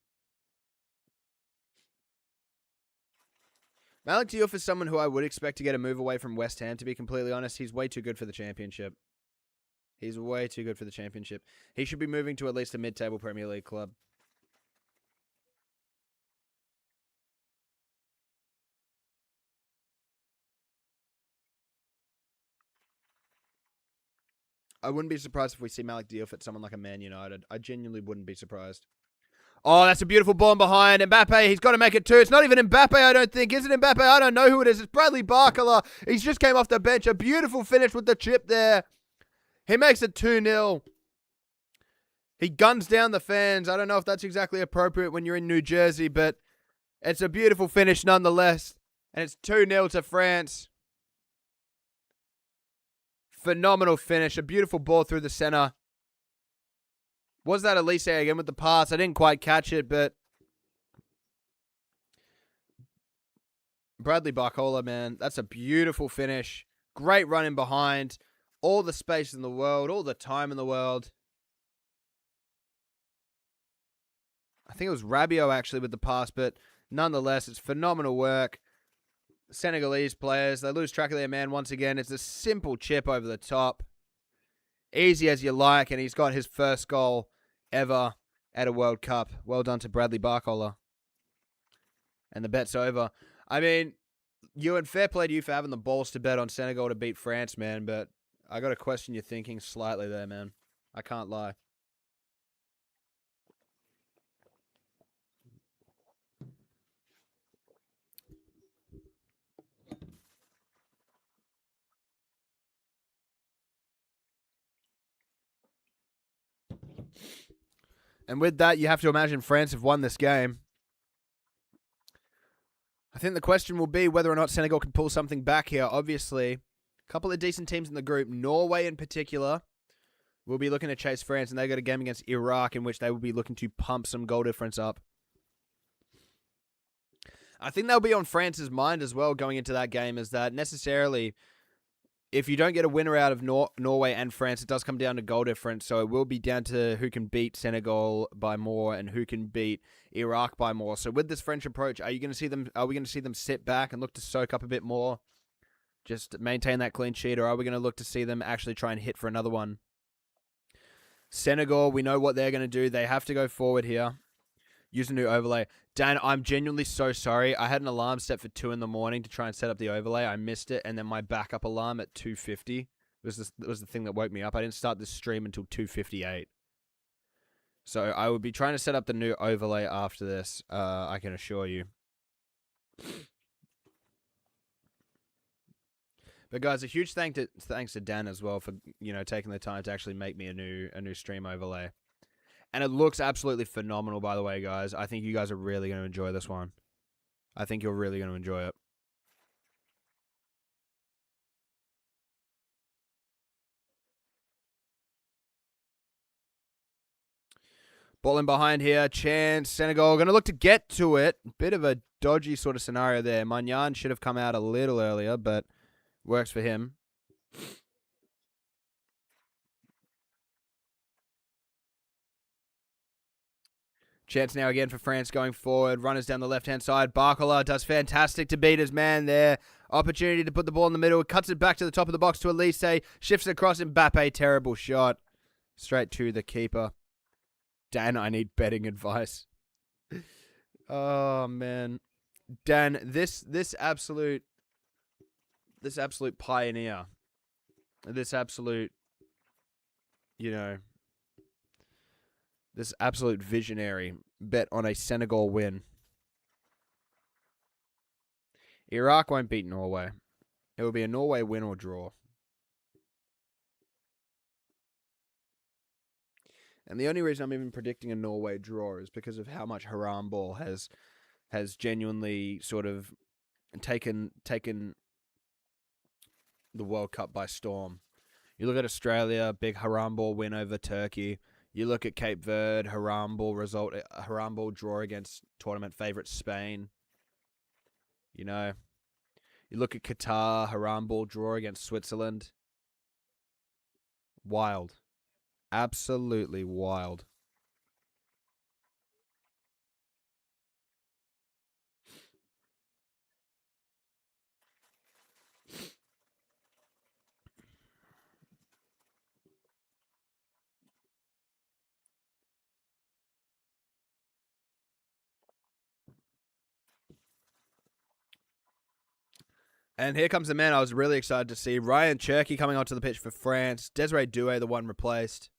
Malik Diouf is someone who I would expect to get a move away from West Ham, to be completely honest. He's way too good for the championship. He's way too good for the championship. He should be moving to at least a mid-table Premier League club. I wouldn't be surprised if we see Malik Diouf at someone like a Man United. I genuinely wouldn't be surprised. Oh, that's a beautiful ball behind. Mbappe, he's got to make it two. It's not even Mbappe, I don't think. Is it Mbappe? I don't know who it is. It's Bradley Barcola. He's just came off the bench. A beautiful finish with the chip there. He makes it 2-0. He guns down the fans. I don't know if that's exactly appropriate when you're in New Jersey, but it's a beautiful finish nonetheless. And it's 2-0 to France. Phenomenal finish. A beautiful ball through the center. Was that Elise again with the pass? I didn't quite catch it, but Bradley Barcola, man, that's a beautiful finish. Great running behind. All the space in the world, all the time in the world. I think it was Rabiot actually with the pass, but nonetheless, it's phenomenal work. Senegalese players, they lose track of their man once again. It's a simple chip over the top. Easy as you like, and he's got his first goal ever at a World Cup. Well done to Bradley Barcola. And the bet's over. I mean, fair play to you for having the balls to bet on Senegal to beat France, man, but I got to question your thinking slightly there, man. I can't lie. And with that, you have to imagine France have won this game. I think the question will be whether or not Senegal can pull something back here. Obviously, a couple of decent teams in the group, Norway in particular, will be looking to chase France, and they got a game against Iraq in which they will be looking to pump some goal difference up. I think they'll be on France's mind as well going into that game, is that necessarily, if you don't get a winner out of Norway and France, it does come down to goal difference. So it will be down to who can beat Senegal by more and who can beat Iraq by more. So with this French approach, are we going to see them sit back and look to soak up a bit more, just maintain that clean sheet, or are we going to look to see them actually try and hit for another one? Senegal, we know what they're going to do. They have to go forward here. Use a new overlay. Dan, I'm genuinely so sorry. I had an alarm set for 2 in the morning to try and set up the overlay. I missed it, and then my backup alarm at 2:50 was the thing that woke me up. I didn't start this stream until 2:58. So I will be trying to set up the new overlay after this, I can assure you. But guys, a huge thanks to Dan as well for taking the time to actually make me a new stream overlay. And it looks absolutely phenomenal, by the way, guys. I think you guys are really going to enjoy this one. I think you're really going to enjoy it. Ball in behind here. Chance. Senegal going to look to get to it. Bit of a dodgy sort of scenario there. Magnan should have come out a little earlier, but works for him. Chance now again for France going forward. Runners down the left-hand side. Barcola does fantastic to beat his man there. Opportunity to put the ball in the middle. Cuts it back to the top of the box to Elise. Shifts across Mbappe. Terrible shot. Straight to the keeper. Dan, I need betting advice. Oh, man. Dan, this absolute pioneer. This absolute, this absolute visionary bet on a Senegal win. Iraq won't beat Norway. It will be a Norway win or draw. And the only reason I'm even predicting a Norway draw is because of how much Haram Ball has genuinely sort of taken the World Cup by storm. You look at Australia, big Haram Ball win over Turkey. You look at Cape Verde, Haram Ball draw against tournament favourite Spain. You look at Qatar, Haram Ball draw against Switzerland. Wild. Absolutely wild. And here comes the man I was really excited to see. Ryan Cherky coming onto the pitch for France. Desiree Doué, the one replaced.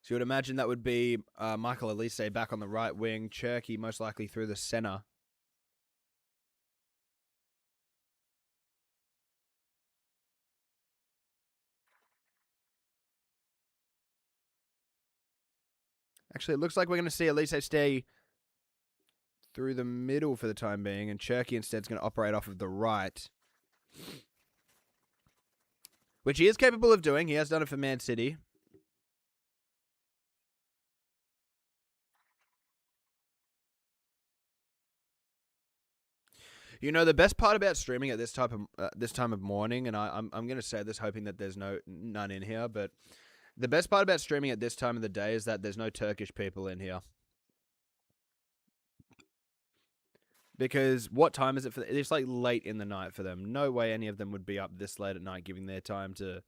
So you would imagine that would be Michael Elise back on the right wing. Cherky most likely through the centre. Actually, it looks like we're going to see Elise stay through the middle for the time being, and Cherky instead is going to operate off of the right. Which he is capable of doing. He has done it for Man City. The best part about streaming at this time of morning, and I'm going to say this hoping that there's none in here, but the best part about streaming at this time of the day is that there's no Turkish people in here. Because what time is it for them? It's like late in the night for them. No way any of them would be up this late at night giving their time to,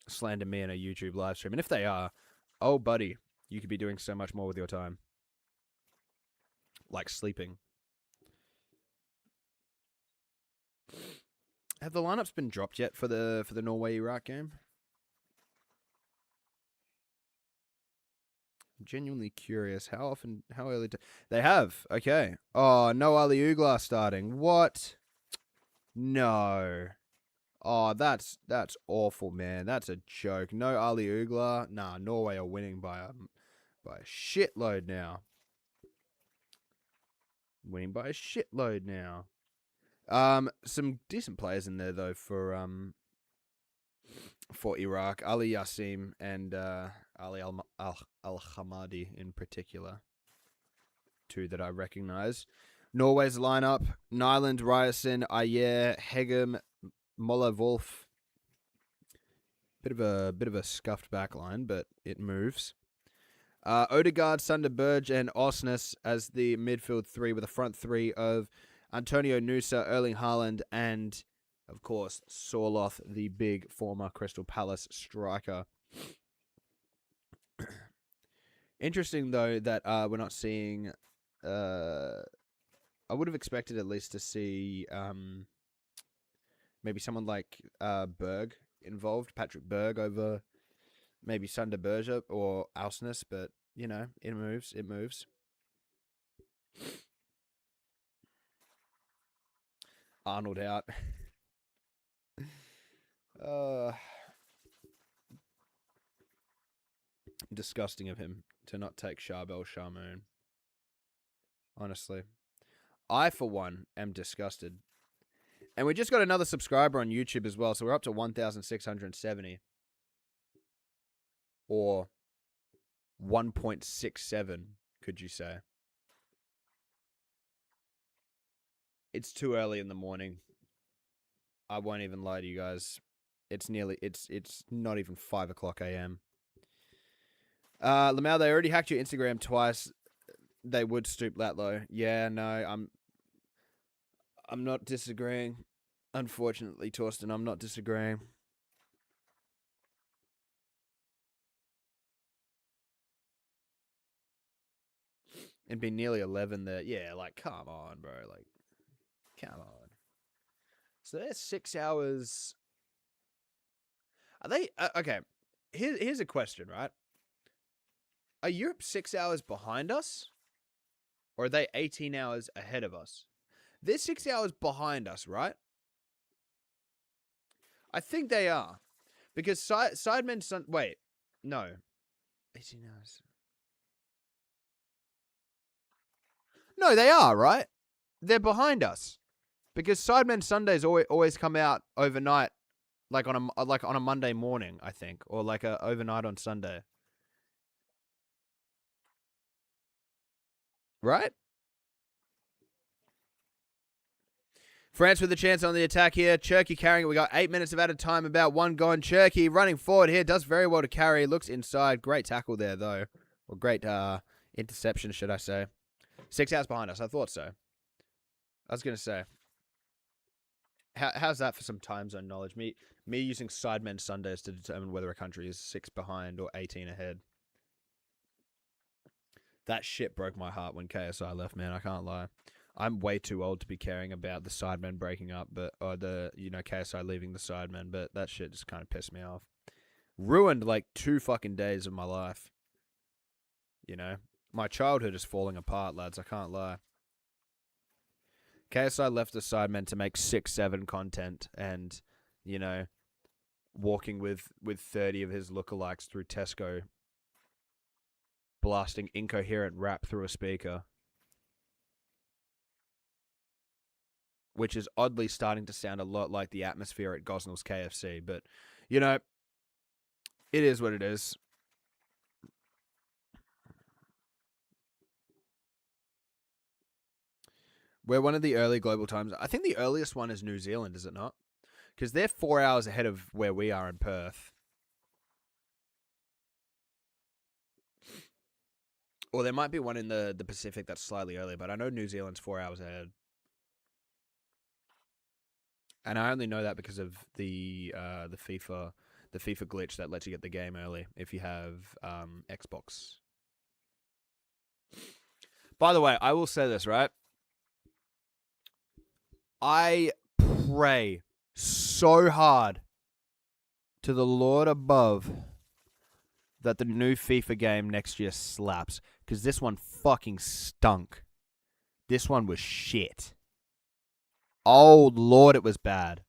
slander me in a YouTube live stream. And if they are, oh, buddy, you could be doing so much more with your time. Like sleeping. Have the lineups been dropped yet for the Norway-Iraq game? I'm genuinely curious. How early they have? Okay. Oh, no Ali Ugla starting. What? No. Oh, that's awful, man. That's a joke. No Ali Ugla. Nah, Norway are winning by a shitload now. Winning by a shitload now. Some decent players in there though for Iraq. Ali Yassim and Ali Al-Hamadi in particular. Two that I recognise. Norway's lineup: Nyland, Ryerson, Ayer, Hegem, Moller, Wolf. Bit of a scuffed back line, but it moves. Odegaard, Sunderberg, and Osnes as the midfield three, with a front three of Antonio Nusa, Erling Haaland, and of course Sorloth, the big former Crystal Palace striker. Interesting though that we're not seeing. I would have expected at least to see maybe someone like Berg involved, Patrick Berg over Maybe Sander Berger or Alsness, but, you know, it moves. It moves. Arnold out. uh, Disgusting of him to not take Charbel Charmoon. Honestly. I, for one, am disgusted. And we just got another subscriber on YouTube as well, so we're up to 1,670. Or 1.67, could you say? It's too early in the morning. I won't even lie to you guys. It's not even 5 o'clock a.m. Lamau, they already hacked your Instagram twice. They would stoop that low. Yeah, no, I'm not disagreeing. Unfortunately, Torsten, I'm not disagreeing. It'd be nearly 11 there. Yeah, like, come on, bro. Like, come on. So they're 6 hours. Are they? Okay. Here's a question, right? Are Europe 6 hours behind us? Or are they 18 hours ahead of us? They're 6 hours behind us, right? I think they are. Because Sidemen... Wait. No. 18 hours. No, they are, right? They're behind us. Because Sidemen Sundays always come out overnight, like on a Monday morning, I think, or like a overnight on Sunday. Right? France with a chance on the attack here. Cherky carrying it. We got 8 minutes of added time, about one gone. Cherky running forward here. Does very well to carry. Looks inside. Great tackle there, though. Or great interception, should I say. 6 hours behind us. I thought so. I was going to say. How's that for some time zone knowledge? Me using Sidemen Sundays to determine whether a country is 6 behind or 18 ahead. That shit broke my heart when KSI left, man. I can't lie. I'm way too old to be caring about the Sidemen breaking up, or KSI leaving the Sidemen, but that shit just kind of pissed me off. Ruined like 2 fucking days of my life. You know? My childhood is falling apart, lads. I can't lie. KSI left the Sidemen to make 6-7 content and, you know, walking with 30 of his lookalikes through Tesco, blasting incoherent rap through a speaker. Which is oddly starting to sound a lot like the atmosphere at Gosnell's KFC. But, you know, it is what it is. We're one of the early global times. I think the earliest one is New Zealand, is it not? Because they're 4 hours ahead of where we are in Perth. Or there might be one in the Pacific that's slightly earlier, but I know New Zealand's 4 hours ahead. And I only know that because of the FIFA glitch that lets you get the game early if you have Xbox. By the way, I will say this, right? I pray so hard to the Lord above that the new FIFA game next year slaps, because this one fucking stunk. This one was shit. Oh, Lord, it was bad.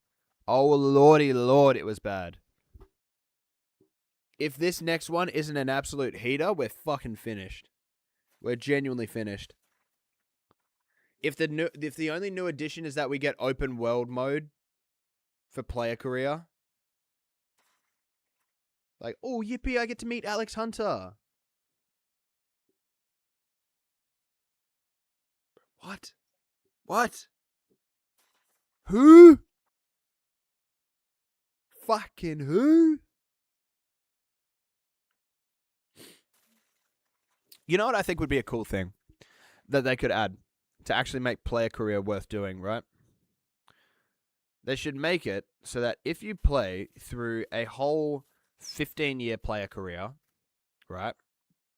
Oh, Lordy, Lord, it was bad. If this next one isn't an absolute heater, we're fucking finished. We're genuinely finished. If the only new addition is that we get open world mode for player career, like, oh, yippee, I get to meet Alex Hunter. What? What? Who? Fucking who? You know what I think would be a cool thing that they could add to actually make player career worth doing, right? They should make it so that if you play through a whole 15-year player career, right?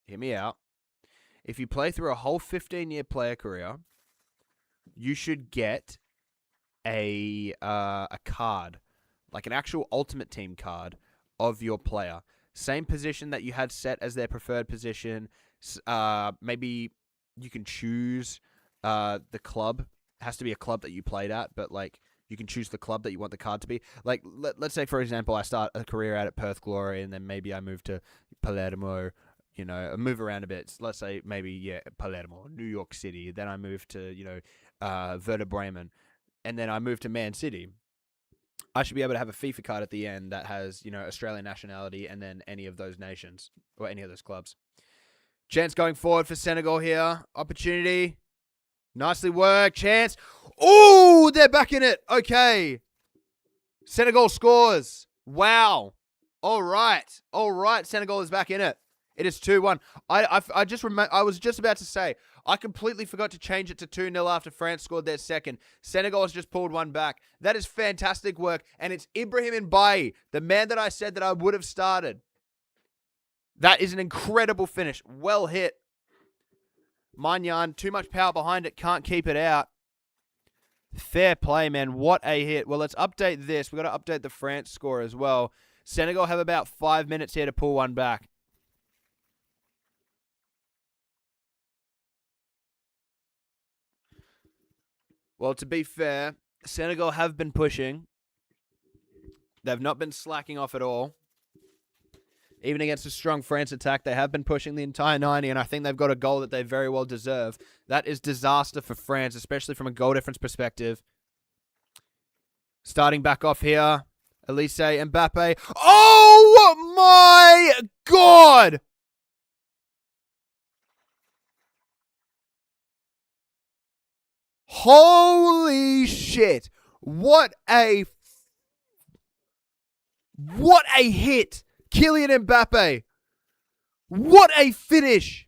Hear me out. If you play through a whole 15-year player career, you should get a card, like an actual Ultimate Team card of your player same position that you had set as their preferred position. Maybe you can choose the club. It has to be a club that you played at, but like you can choose the club that you want the card to be. Like let's say for example, I start a career out at Perth Glory, and then maybe I move to Palermo. You know, I move around a bit. Let's say maybe Palermo, New York City. Then I move to Werder Bremen, and then I move to Man City. I should be able to have a FIFA card at the end that has, Australian nationality and then any of those nations or any of those clubs. Chance going forward for Senegal here. Opportunity. Nicely worked. Chance. Oh, they're back in it. Okay. Senegal scores. Wow. All right. Senegal is back in it. It is 2-1. I was just about to say, I completely forgot to change it to 2-0 after France scored their second. Senegal has just pulled one back. That is fantastic work. And it's Ibrahim Mbaye, the man that I said that I would have started. That is an incredible finish. Well hit. Magnan, too much power behind it. Can't keep it out. Fair play, man. What a hit. Well, let's update this. We've got to update the France score as well. Senegal have about 5 minutes here to pull one back. Well, to be fair, Senegal have been pushing. They've not been slacking off at all. Even against a strong France attack, they have been pushing the entire 90, and I think they've got a goal that they very well deserve. That is disaster for France, especially from a goal difference perspective. Starting back off here, Elise Mbappe. Oh my God! Holy shit! What a hit! Kylian Mbappe. What a finish!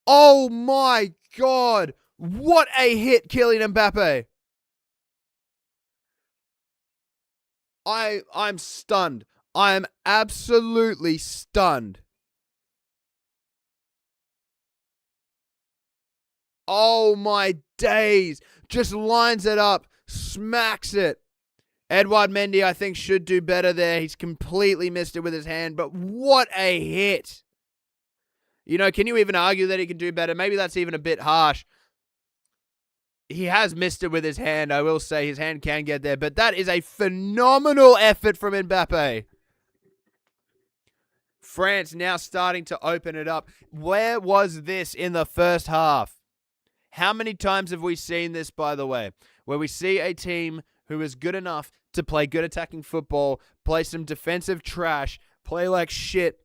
Oh my God! What a hit, Kylian Mbappe! I'm stunned. I am absolutely stunned. Oh my days! Just lines it up, smacks it. Edouard Mendy, I think, should do better there. He's completely missed it with his hand, but what a hit. Can you even argue that he can do better? Maybe that's even a bit harsh. He has missed it with his hand. I will say his hand can get there, but that is a phenomenal effort from Mbappe. France now starting to open it up. Where was this in the first half? How many times have we seen this, by the way, where we see a team who is good enough to play good attacking football, play some defensive trash, play like shit,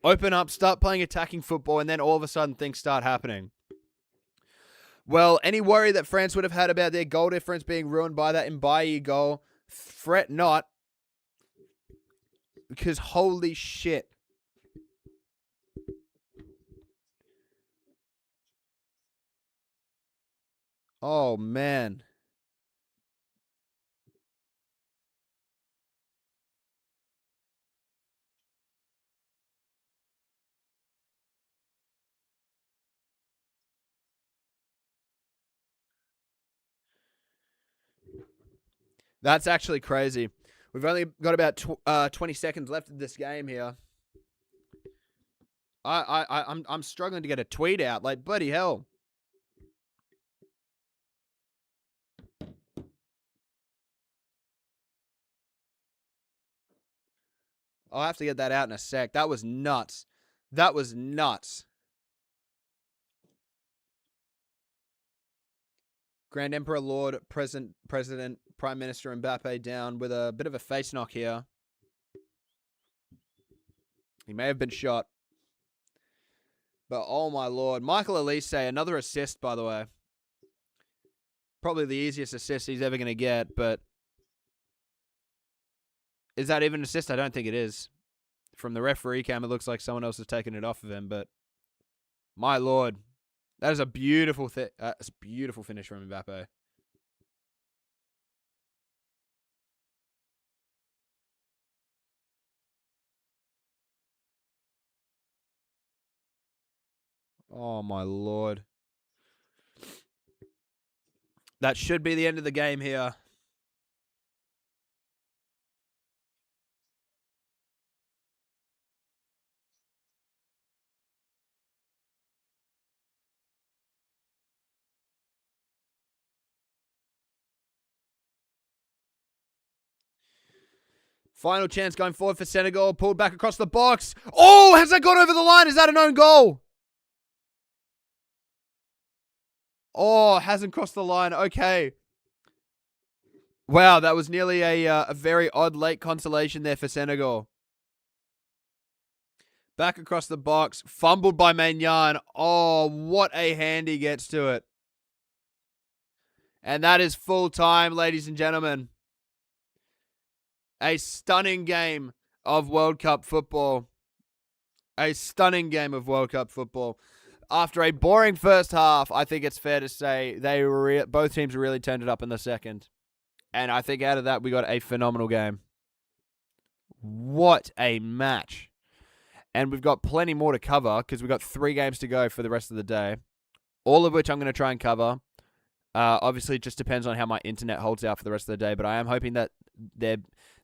open up, start playing attacking football, and then all of a sudden things start happening? Well, any worry that France would have had about their goal difference being ruined by that Mbaye goal, fret not, because holy shit. Oh, man. That's actually crazy. We've only got about 20 seconds left of this game here. I'm struggling to get a tweet out. Like, bloody hell. I'll have to get that out in a sec. That was nuts. That was nuts. Grand Emperor, Lord, President, Prime Minister Mbappe down with a bit of a face knock here. He may have been shot. But oh my lord. Michael Elise, another assist, by the way. Probably the easiest assist he's ever going to get, but is that even an assist? I don't think it is. From the referee cam, it looks like someone else has taken it off of him, but my lord. That is a beautiful beautiful finish from Mbappe. Oh my lord. That should be the end of the game here. Final chance going forward for Senegal. Pulled back across the box. Oh, has that gone over the line? Is that an own goal? Oh, hasn't crossed the line. Okay. Wow, that was nearly a very odd late consolation there for Senegal. Back across the box. Fumbled by Maignan. Oh, what a hand he gets to it. And that is full time, ladies and gentlemen. A stunning game of World Cup football. A stunning game of World Cup football. After a boring first half, I think it's fair to say both teams really turned it up in the second. And I think out of that, we got a phenomenal game. What a match. And we've got plenty more to cover because we've got 3 games to go for the rest of the day. All of which I'm going to try and cover. Obviously, it just depends on how my internet holds out for the rest of the day. But I am hoping that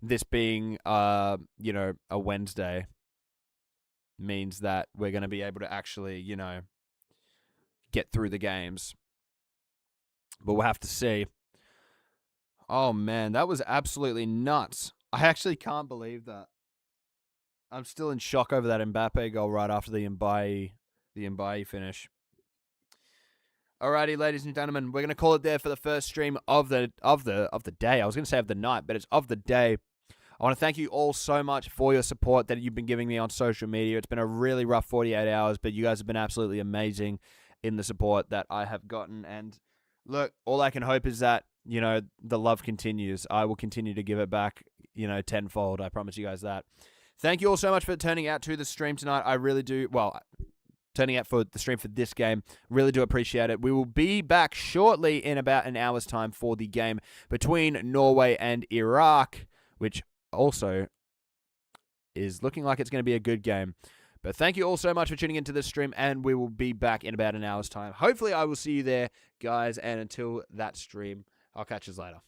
this being, a Wednesday means that we're going to be able to actually, get through the games. But we'll have to see. Oh, man, that was absolutely nuts. I actually can't believe that. I'm still in shock over that Mbappe goal right after the Mbappe finish. Alrighty, ladies and gentlemen, we're going to call it there for the first stream of the day. I was going to say of the night, but it's of the day. I want to thank you all so much for your support that you've been giving me on social media. It's been a really rough 48 hours, but you guys have been absolutely amazing in the support that I have gotten. And look, all I can hope is that, the love continues. I will continue to give it back, tenfold. I promise you guys that. Thank you all so much for turning out to the stream tonight. I really do. Well, turning out for the stream for this game. Really do appreciate it. We will be back shortly in about an hour's time for the game between Norway and Iraq, which also is looking like it's going to be a good game. But thank you all so much for tuning into this stream, and we will be back in about an hour's time. Hopefully, I will see you there, guys, and until that stream, I'll catch you later.